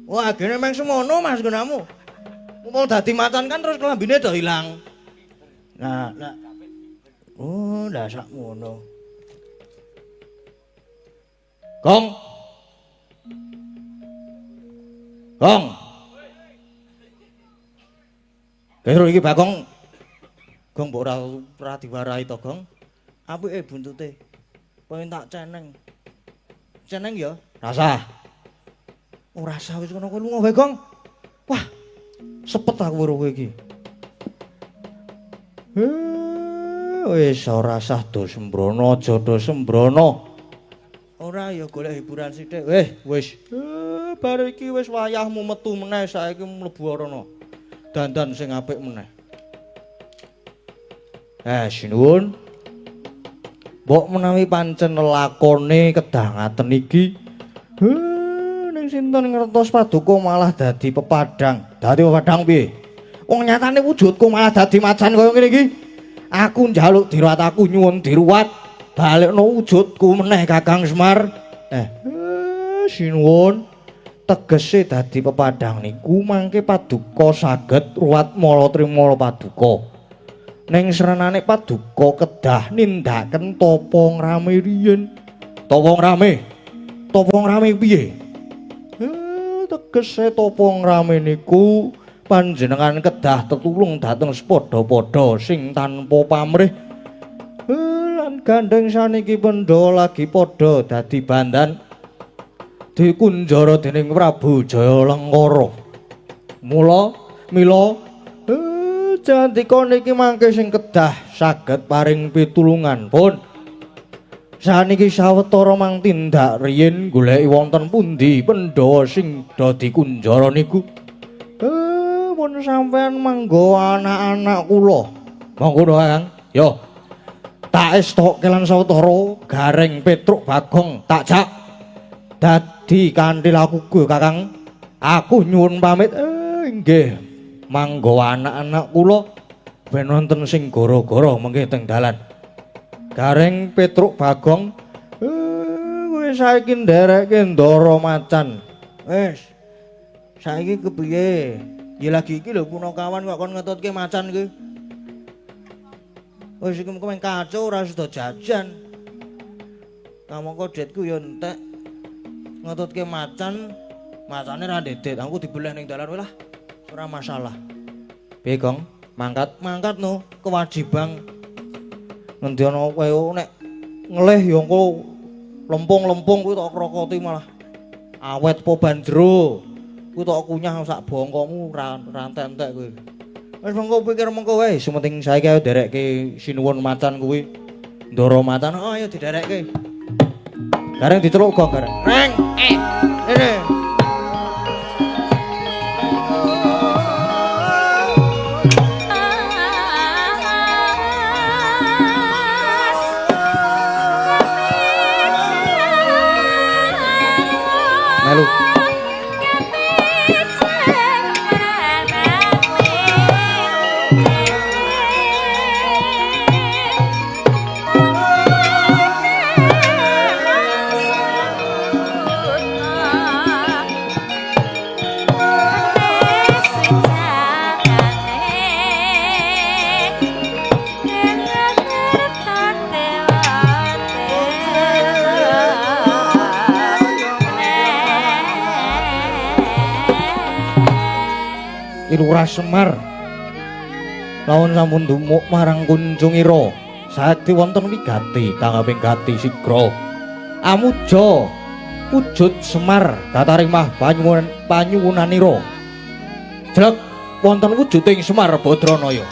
Wah, gene meng semono Mas gunamu. Mau dadi macan kan terus kelambine do ilang. Nah. Oh, lah sak ngono. Gong. Kira iki Bagong. Gong mbok ora diwarai to, Gong. Apike buntute. Pengen tak ceneng. ceneng ya. Rasah. Ora usah wis ngono kowe lunga wae, Gong. Wah, Sepet aku karo kowe iki. Wis ora usah do sembrono, aja do sembrono. ora ya golek hiburan sithik. Wis. Bar iki wis wayahmu metu meneh, saiki mlebu rono. Dandan sing apik meneh. Sinuwun. Mbok menawi pancen lakone kedah ngaten iki, ning sinten ngertos paduka malah dadi pepadang. Dadi pepadang piye? Wong nyatane wujudku malah dadi macan kaya ngene iki. Aku njaluk diruwat, aku nyuwun diruwat. Balekno wujudku meneh Kakang Semar. Sinuwun. Tegese dadi pepadang niku mangke paduka saged ruwat mala trimala paduka. Ning srenane paduka kedah nindakaken tapa ngrame riyen. Tapa ngrame? Tapa ngrame piye? Tegese tapa ngrame niku panjenengan kedah tetulung dhateng sepadha-padha sing tanpa pamrih. Lan gandeng saniki pendha lagi padha dadi bandan dikunjara dening Prabu Jayalengkara. Mila jantika niki mangke sing kedah saged paring pitulungan pun. Saniki sawetara mang tindak riyin goleki wonten pundi Pandhawa sing dadi kunjara niku. Pun sampean manggo anak-anak kula. Monggo Kang. Yo. Tak estokke lan sawetara Gareng Petruk Bagong tak jak dadi kanthi lakuku Kakang. Aku nyuwun pamit. Nggih. Manggo anak-anak kula ben wonten sing gara-gara mengke teng dalan. Gareng Petruk Bagong, kowe saiki nderekke ndara macan. Wis. Saiki kepiye? Ya lagi iki lho punakawan kok kon ngetutke macan iki. Wis iki mung kacau ora sida jajan. Kamangka ditku ya entek. Ngetutke macan, macane ra ndedet. Aku dibeleh ning dalan wae lah. Ora masalah. Piye, Gong? Mangkat no kewajiban. Ngendi ana kowe nek ngelih ya engko lempung-lempung kuwi tok krokoti malah awet po bandro. Kuwi tok kunyah sak bongkomu ra entek-entek kowe. Wis mengko pikir mengko wae. Sumeting saiki ayo derekke sinuwun macan kuwi. Ndara macan. Oh ayo diderekke. Gareng diceluk Gong, Gareng. Reng. Ini. Melu. Lurah Semar lawan sampun dumuk marang kunjungira sakti wonten wigati tanggaping gati sigra amuja wujud Semar katarimah panyuwunanira jelek wonten wujuding Semar Badranaya.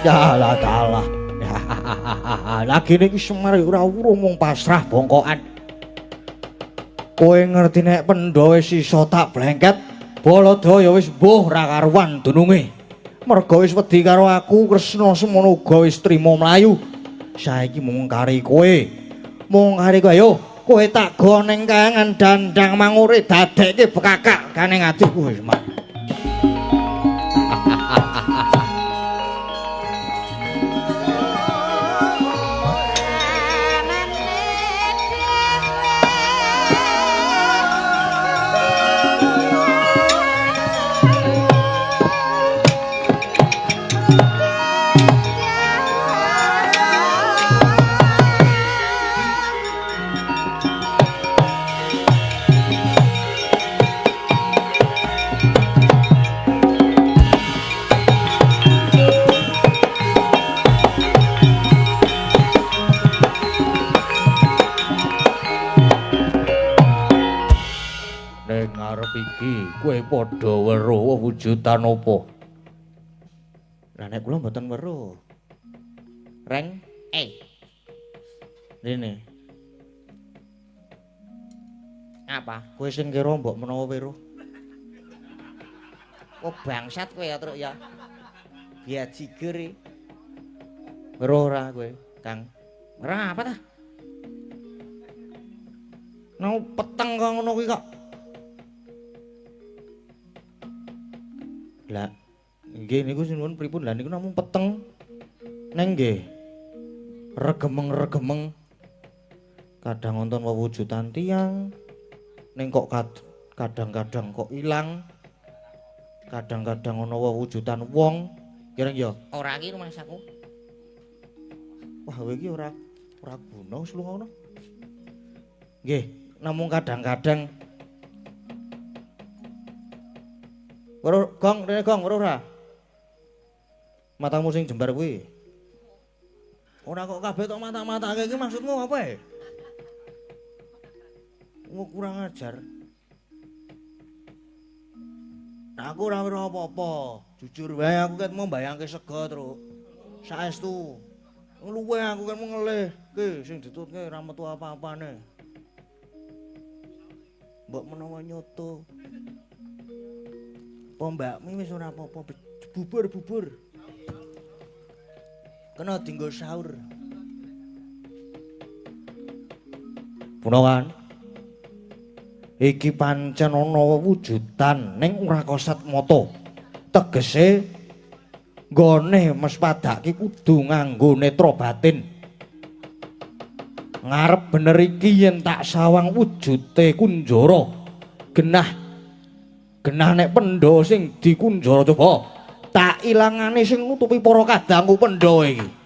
Ya Allah dalah. Lagi niki Semar ora urung mung pasrah bongkokan. Kowe ngerti nek Pandhawa wis iso tak blengket, Baladaya wis mbuh ra karuan dununge. Merga wis wedi karo aku, Kresna semono uga wis trima mlayu. Saiki mung kari kowe. Mung kari kowe ayo, kowe tak go ning kayangan dandang mangure dadekke bekakak kane atiku wis Semar. Kowe padha weruh wujudan apa? Lah nek kula mboten weruh. Reng, Rene. Apa? Kowe sing kira mbok menawa weruh. Oh bangsat kowe ya, Truk ya. Biar jiger. Weruh ora kowe, Kang? Ora apa ta? Nang peteng kok ngono kuwi kok. Lah nggih niku sinuwun pripun lah niku namung peteng neng nggih regemeng-regemeng kadang wonten wewujudan tiyang ning kok kadang-kadang kok ilang kadang-kadang ana wewujudan wong kireng ya ora iki rumah saku wah kowe iki ora guna wis lunga ngono nggih namung kadang-kadang weruh gong, rene gong, weruh ora? Matamu sing jembar kuwi. Ora kok kabeh tok mata-matake iki maksudmu apa e? Kurang ajar. Aku ora weruh apa-apa. Jujur wae aku ket mau mbayangke sega, Truk. Saestu. Luwe aku kan mau ngelih. Ki sing ditutke ora metu apa-apane. Mbok menawa nyoto. Mbakmu wis ora apa-apa, bubur. Kena dienggo sahur. Punawan. Iki pancen ana wujudan ning ora kosat mata. Tegese nggone mespadake kudu nganggo netra batin. Ngarep bener iki yen tak sawang wujute kunjara genah nek Pandhawa sing dikunjara coba tak ilangane sing nutupi para kadangku Pandhawa iki.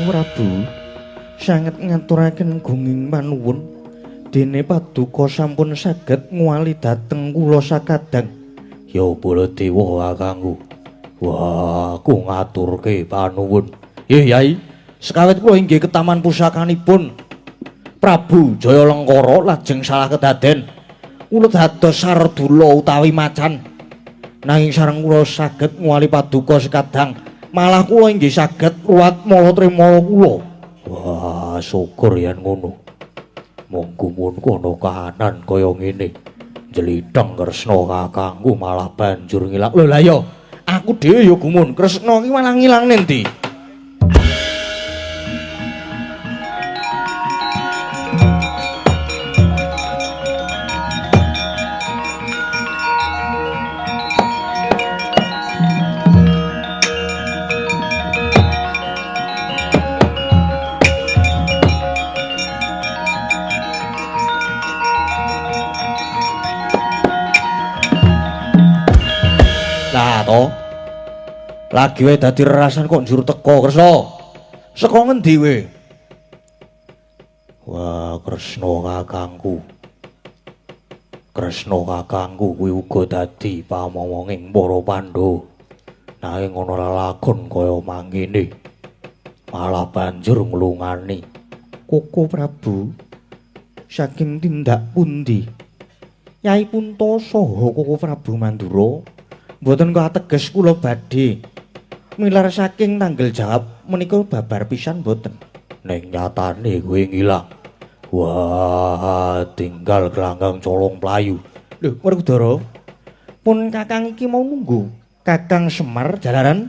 Prabu sanget ngaturaken gunging manuwun dene paduka sampun saged nguwali dhateng kula sakadang ya Baladewa kakangku. Wah, aku ngaturke panuwun. Yai, sekawit kula inggih ke taman pusakanipun Prabu Jayalengkara lajeng salah kedaden. Kula dados sardula utawi macan. Nanging sareng kula saged nguwali paduka sekadang. Malah kula inggih saged ruwat mala trimala kula. Wah, syukur yen ngono. Mung gumun kono kahanan kaya ngene. Jlitheng Kresna kakangku malah banjur ngilang. Lho lah ya, aku dhewe ya gumun Kresna iki malah ngilang nendi? Lagi wae dadi rerasan kok njur teko Kresna. Saka ngendi we? Wah, Kresna kakangku. Kresna kakangku kuwi uga dadi pamomonging para Pandhawa. Nanging ana lelagon kaya mangkene. Malah banjur nglungani. Koko Prabu, saking tindak pundi? Yai Punta saha Koko Prabu Mandura mboten kateges kula badhe milar saking tanggal jawab menika babar pisan mboten. Ning nyatane kowe ngilang. Wah, tinggal gelanggang colong playu. Lho, Werkudara. Pun Kakang iki mau nunggu Kakang Semar jalaran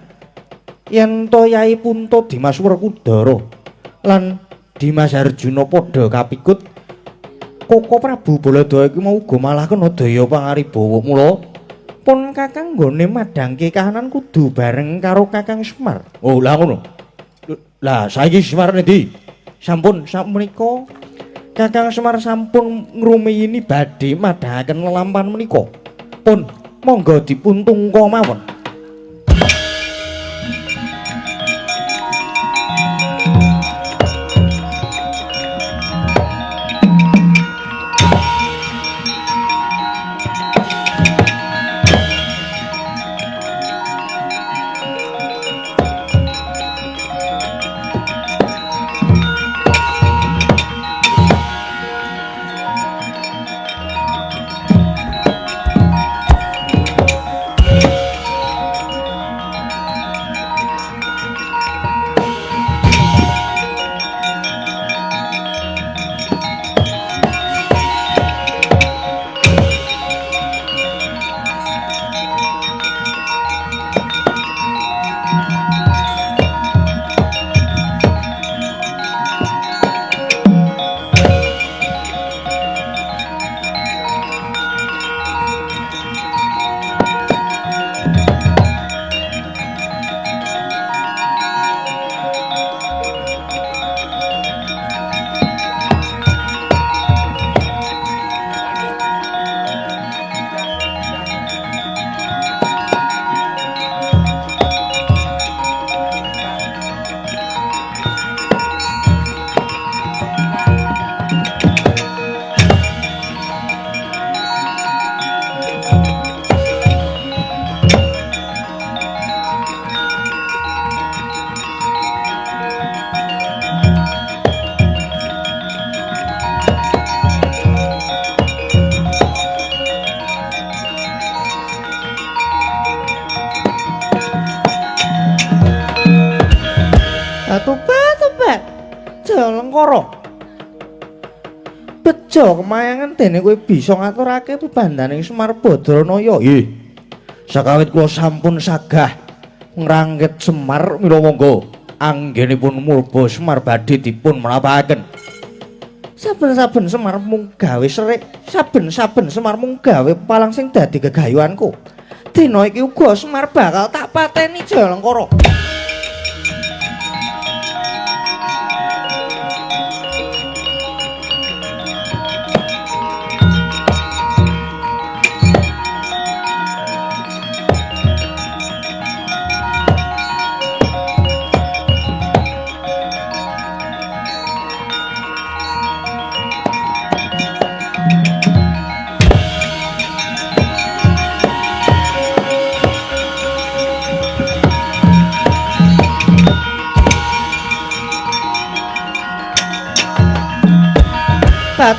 yen to Yai Punta Dimas Werkudara lan Dimas Arjuna padha kapikut Koko Prabu Baladaya iki mau uga malah kena daya pangaribawa mula pun Kakang nggone madhangke kahanan kudu bareng karo Kakang Semar. Oh, lah ngono. Lah saiki Semar ndi? Sampun sakmenika Kakang Semar sampun ngrumiyini badhe madhangaken lelampan menika. Pun monggo dipun tungka mawon. Tobat. Jalengkara. Bejo kemayangan dene kowe bisa ngaturake bebandaning Semar Badranaya. Nggih. Sakawit kula sampun sagah ngrangket Semar mila monggo anggenipun mulba Semar badhe dipun mlampahaken. Saben-saben Semar mung gawe serik, saben-saben Semar mung gawe palang sing dadi gegayuhanku. Dina iki uga Semar bakal tak pateni Jalengkara.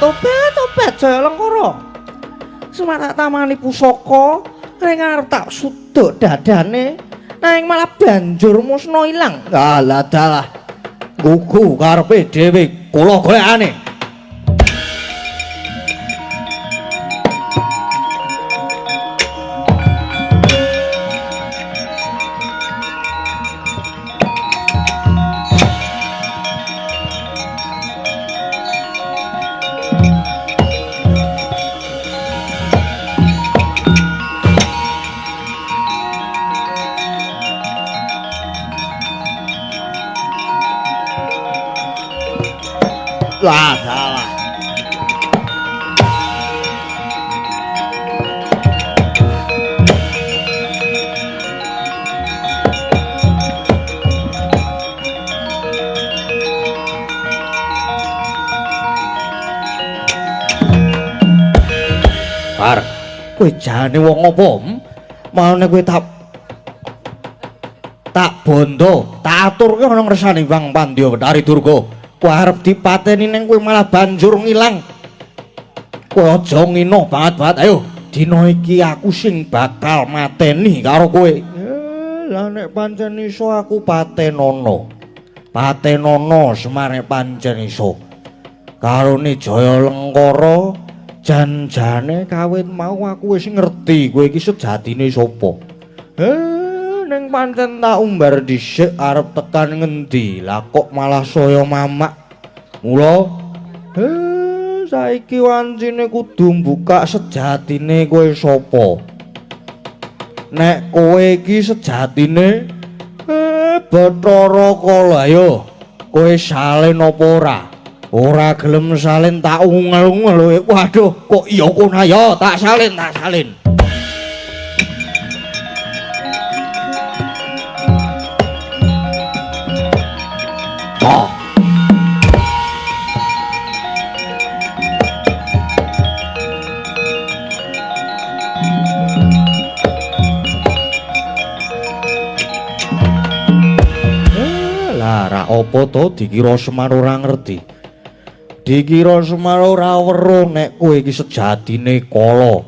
Tobat Jalengkara. Semar tak tamani pusaka ring arep tak suduk dadane nanging malah banjur musna ilang. Alah dalah. Gugu karepe dhewe kula golekane. Lah dalah. Kowe jane wong apa? Maune kowe tak bondo, tak aturke ana ngresani Wang Pandya Betari Durga. Kowe arep dipateni ning kowe malah banjur ngilang. Kowe aja ngino banget-banget. Ayo, dina iki aku sing bakal mateni karo kowe. Lah nek pancen iso aku patenono. Patenono Semar nek pancen iso. Karone Jaya Lengkara janjane kawit mau aku wis ngerti kowe iki sejatine sapa. Ning pancen tak umbar dhisik arep tekan ngendi. Lah kok malah saya mamak. Mula saiki wancine kudu buka sejatine kowe sapa. Nek kowe iki sejatine Bathara Kala, ayo kowe salin apa ora? Ora gelem salin tak ungel-ungel. Waduh, kok iya kono ya, tak salin, tak salin. Oh. Lara apa to dikira Semar ora ngerti. Dikira Semar ora weruh nek kowe iki sejatine Kala.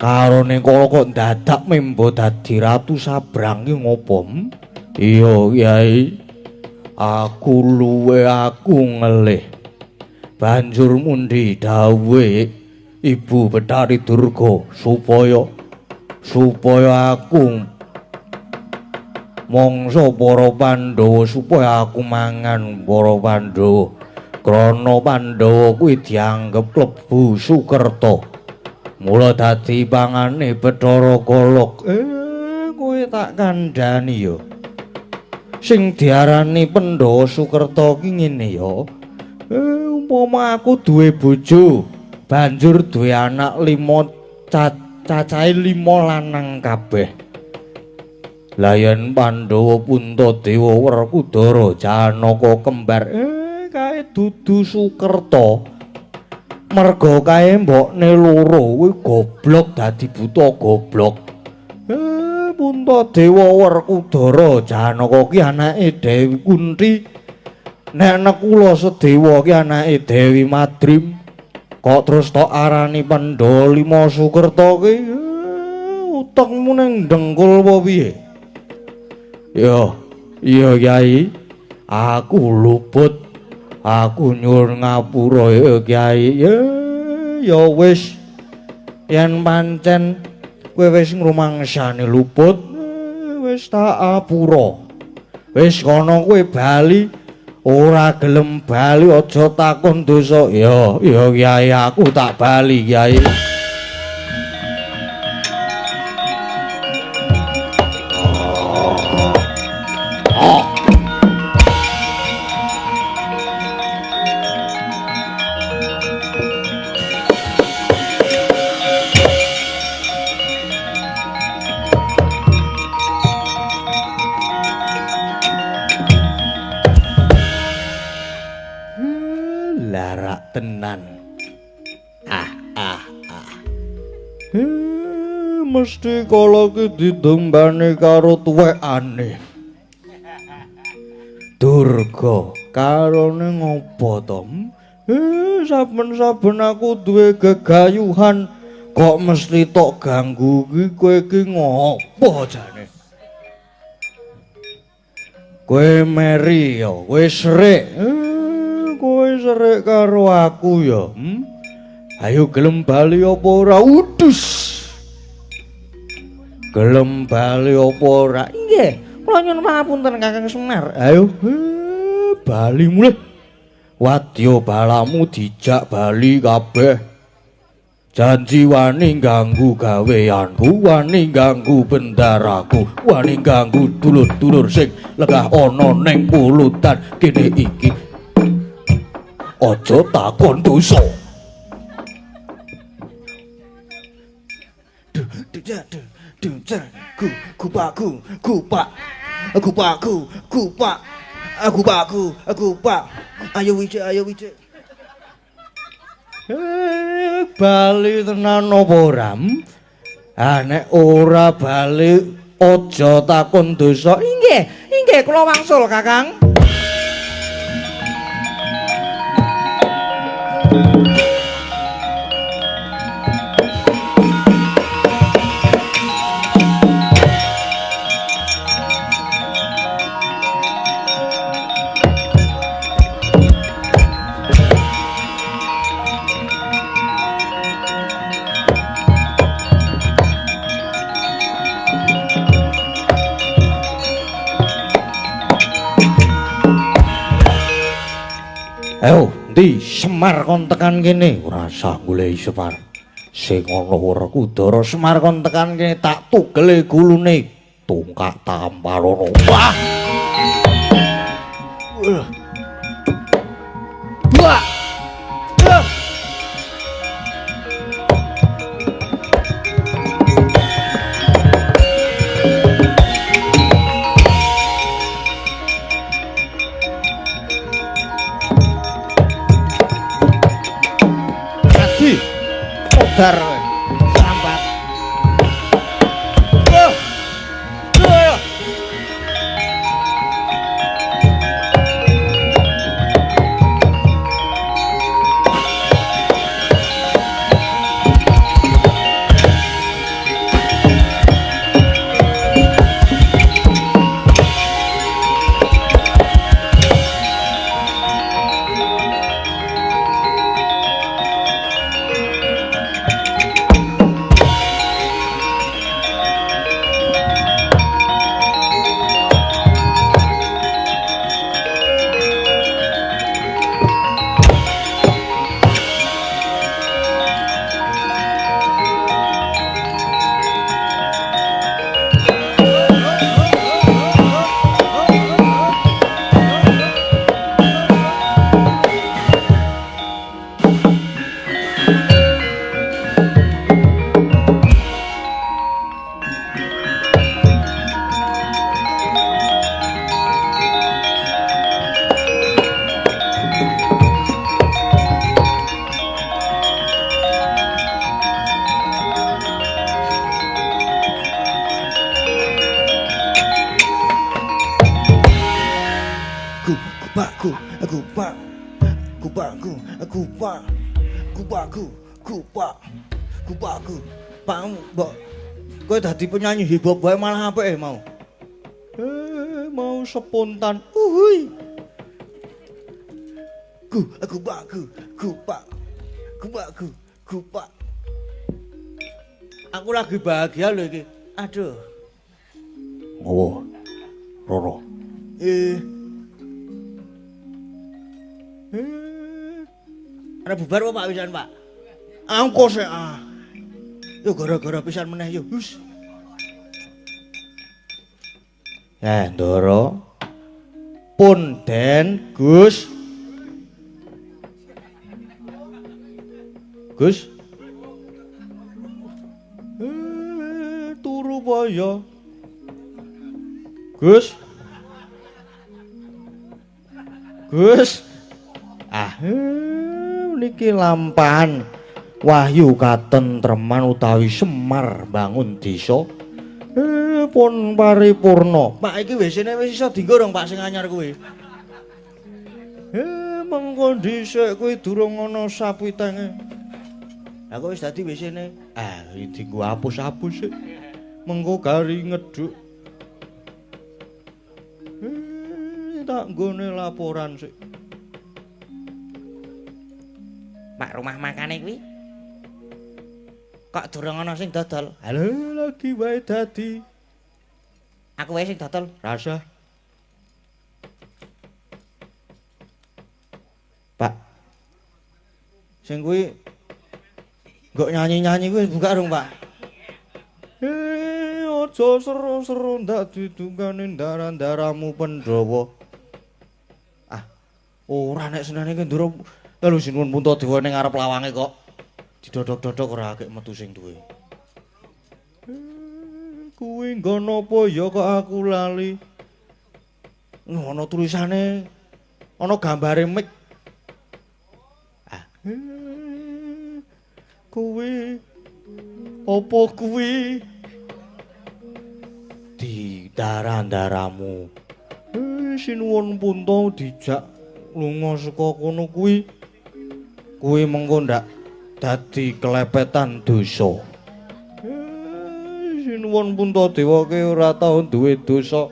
Karone Kala kok dadak membo dadi ratu sabrang ki ngopo? Iya, Kyai. Aku luwe aku ngelih. Banjur mundi dawuhe Ibu Betari Durga supaya aku mangsa para Pandhawa supaya aku mangan para Pandhawa. Krana Pandhawa kuwi dianggep klebu Sukerta. Mula dadi pangane Bathara Kala. Kowe tak kandhani ya. Sing diarani Pandhawa Sukerta ki ngene ya. Umpama aku duwe bojo, banjur duwe anak 5, cacahe 5 lanang kabeh. Lah yen Pandhawa Puntadewa Werkudara Janaka kembar kae dudu Sukerta. Merga kae mbokne loro kuwi goblok dadi buta goblok. Puntadewa Werkudara Janaka ki anake Dewi Kunthi. Nek Nekula Sedewa ki anake Dewi Madrim. Kok terus tok arani Pandhawa 5 Sukerta ki utekmu ning dengkul apa piye? Yo, iya Kyai. Aku luput. Aku nyuwun ngapura ya Kyai. Ya wis. Yen pancen kowe wis ngrumangsani luput, wis tak apura. Wis kono kowe bali, ora gelem bali aja takon dosa. Ya Kyai, aku tak bali Kyai. Larak tenan. Mesti kala ki didembane karo tuwekane. Durga, karone ngopo to? Saben-saben aku duwe gegayuhan kok mesti tok ganggu ki kowe ki ngopo jane? Kowe meri ya, wis serik. Kowe serik karo aku ya. Ayo gelem bali apa ora? Udus. Gelem bali apa ora? Nggih, kula nyuwun pangapunten Kakang Semar. Ayo bali mulih. Wadya balamu dijak bali kabeh. Janji wani ganggu gaweanku, wani ganggu bendaraku, wani ganggu dulur-dulur sing legah ana ning pulutan kene iki. Aja takon dosa. Kupak. Ayo wicik. Bali tenan apa Ram? Ah nek ora bali aja takon dosa. Inggih kula wangsul Kakang. Ayo, ndi Semar kon tekan kene? Ora usah goleki Semar. Sing ana ora Kudara Semar kon tekan kene tak tugele gulune. Tungkak tamparono. Wah. Wah. Dar sambat. Mbok kowe dadi penyanyi hip hop wae malah apik mau. Mau spontan. Uhuy. Pak. Aku lagi bahagia lho iki. Aduh. Oh. Roro. Ada bubar apa Pak pisan, Pak? Angko sik ah. Yo gara-gara pisan meneh yo. Hus. Ndoro. Punden, Gus. Gus. Turu baya. Gus. Gus. Niki lampahan wahyu katentreman utawi Semar bangun desa. Pun paripurna. Pak iki WC-ne wis iso dienggo dong Pak sing anyar kuwi. Mengko dhisik kuwi durung ana sapitenge. Lah kok wis dadi WC-ne? Dienggo hapus-hapus sik. Mengko gari ngeduk. Tak nggone laporan sik. Pak rumah makane kuwi kok durung ana sing dodol? Halo lagi wae dadi. Aku wae sing dodol. Rasa. Pak. Sing kuwi nggo nyanyi-nyanyi kuwi buka rung, Pak. Aja seru-seru ndak didungane ndara-ndaramu Pandhawa. Ora nek senene ki ndoro lho sinuwun Puntadewa ning ngarep lawange kok didodok-dodok ora akeh metu sing duwe. Kuwi nggo napa ya kok aku lali. Ono tulisane ana gambare mik. kuwi? Apa kuwi? Di darah-darahmu. Sinuwun punta dijak lunga saka kono kuwi. Kuwi mengko ndak dadi kelepetan dosa. Sinuwun punta dewa ke ora tau duwe dosa.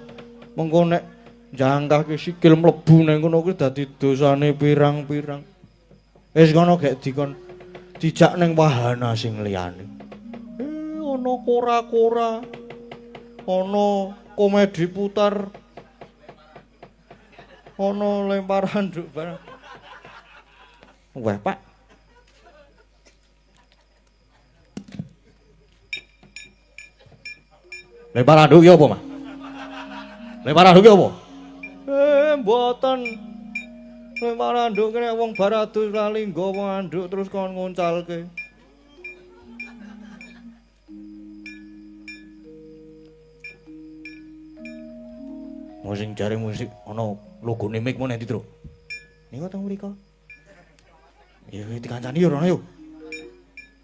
Mengko nek jangkahke sikil mlebu ning kono kuwi dadi dosane pirang-pirang. Wis kono gek dikon dijak ning wahana sing liyane. Ana kora-kora. Ana komedi putar. Ana lemparan nduk barang. Wah, Pak. Lemparan nduk ya apa, Mas? Lemparan nduk ya apa? Mboten. Lemparan nduk kene wong baradus lali nggawa anduk terus kon ngoncalke. Musik jare musik ana logone mic mon endi, Tru? Niku teng mriko. Ya dikancani yo rono yo.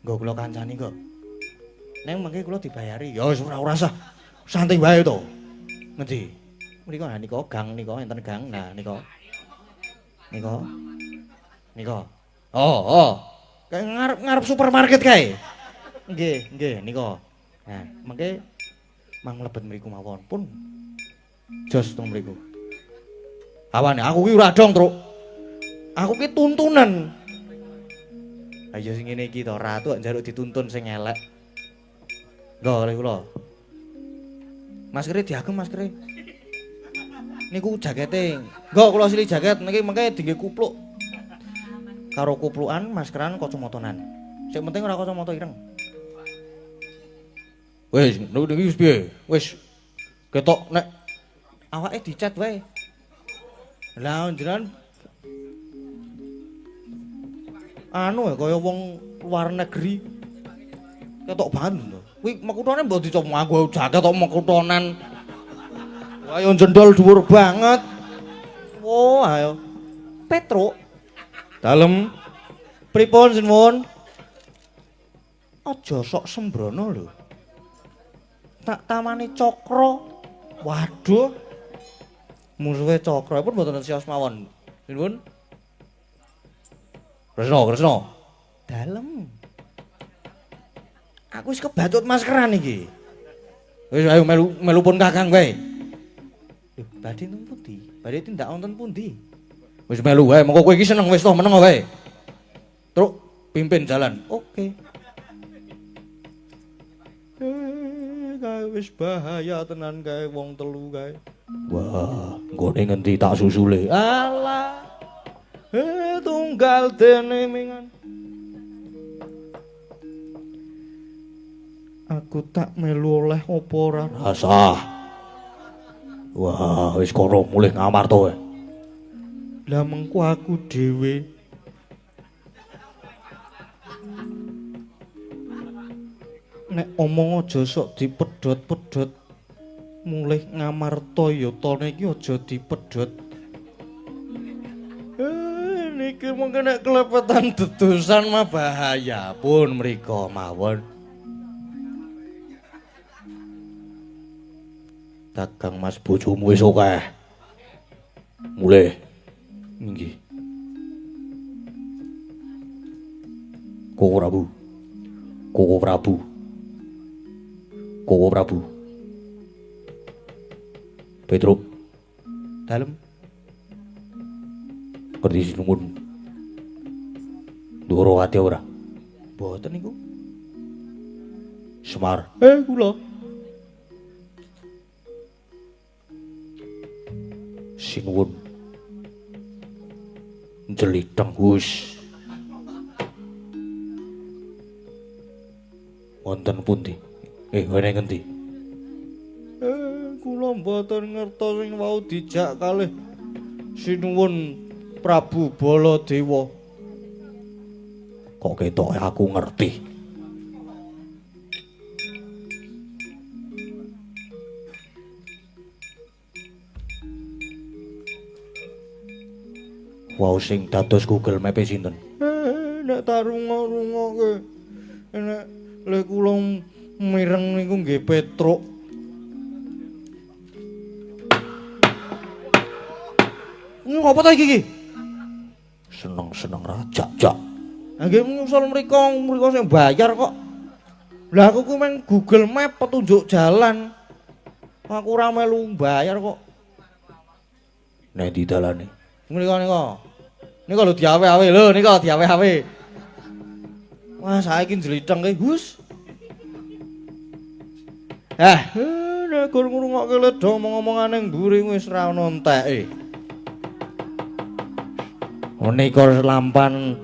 Nggo kula kancani kok. Neng mengke kula dibayari. Ya wis ora usah. Santai wae to. Ngendi? Mriko ha nika gang nika enten gang. Nah nika. Nika. Oh. Kayak ngarep supermarket kae. Nggih, nika. Nah, mengke mang mlebet mriku mawon. Pun jos teng mriku. Awane aku ki ora dong, Truk. Aku ki tuntunan. Ayo sing ngene iki to, ratu njaluk dituntun sing elek. Nggo oleh kula. Maskere diagem maskere. Niku jakete. Nggo kula silih jaket niki mengke dingge kupluk. Karo kuplukan, maskeran, kacamatanan. Sing penting ora kacamata ireng. Wis, niki wis piye? Wis ketok nek awake dicat wae. Lah njenengan anu ya kaya wong luar negeri. Ketok banget to. Kuwi makutane mbok dicoba aku jaket kok makutanan. Ayo jendol dhuwur banget. Oh, ayo. Petro. Dalem. Pripun sinuwun? Aja sok sembrono lho. Tak tamani cokro. Waduh. Musuhe cokro pun mboten sios mawon. Sinuwun. Kresna. Dalem. Aku wis kebatut maskeran iki. Wis ayo melu pun Kakang wae. Lho, badhe nang pundi? Badhe tindak wonten pundi? Wis melu wae, mengko kowe iki seneng wis to meneng wae. Truk, pimpin jalan. Oke. Kae wis bahaya tenan kae wong telu kae. Wah, nggone ngendi tak susule. Alah. Tunggal dene mingan. Aku tak melu oleh apa ora rasah. Wah, wis kono mulih ngamar to. Lah mengko aku dhewe nek omong aja sok dipedhot-pedhot. Mulih ngamar to ya tone iki aja dipedhot. Niki mengko nek kelepetan dedusan mah bahaya pun mriko mawon. Kakang Mas bojomu wis akeh. Mulih. Nggih. Koko Prabu. Petruk. Dalem. Ngerti sinuwun. Ndoro ati ora? Mboten niku. Semar. Kula. Sinuwun. Jeliteng Gus. Wonten pundi? Wene ngendi? Kula mboten ngertos sing wau dijak kalih sinuwun Prabu Baladewa. Kok ketoke aku ngerti. Wau sing dados Google Map sinten? Nek tarunga-rungoke Nek le kula mireng niku nggih Petruk. Ini apa ta iki? Seneng-seneng rajak jak. Nggih nyusul mriku sing bayar kok. Lah aku ku men Google Map petunjuk jalan. Aku ora melu bayar kok. Nek di dalane. Nika. Nika lho diawe-awe lho, nika diawe-awe. Wah, saiki njlitheng ki, Gus. Nek gur ngrungokke ledha omong-omongane mburi wis ra ono enteke. Menika lampan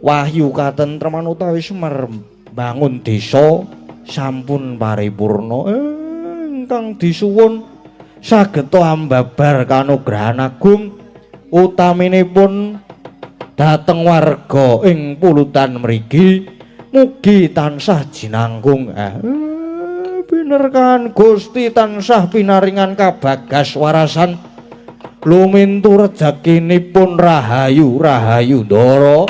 wahyu katentreman utawi semer bangun desa sampun paripurna. Ingkang disuwun sageta ambabar kanugrahan agung utaminipun dhateng warga ing pulutan mriki mugi tansah jinangkung. Binerkan Gusti tansah pinaringan kabagas warasan lumintu rezekinipun rahayu ndara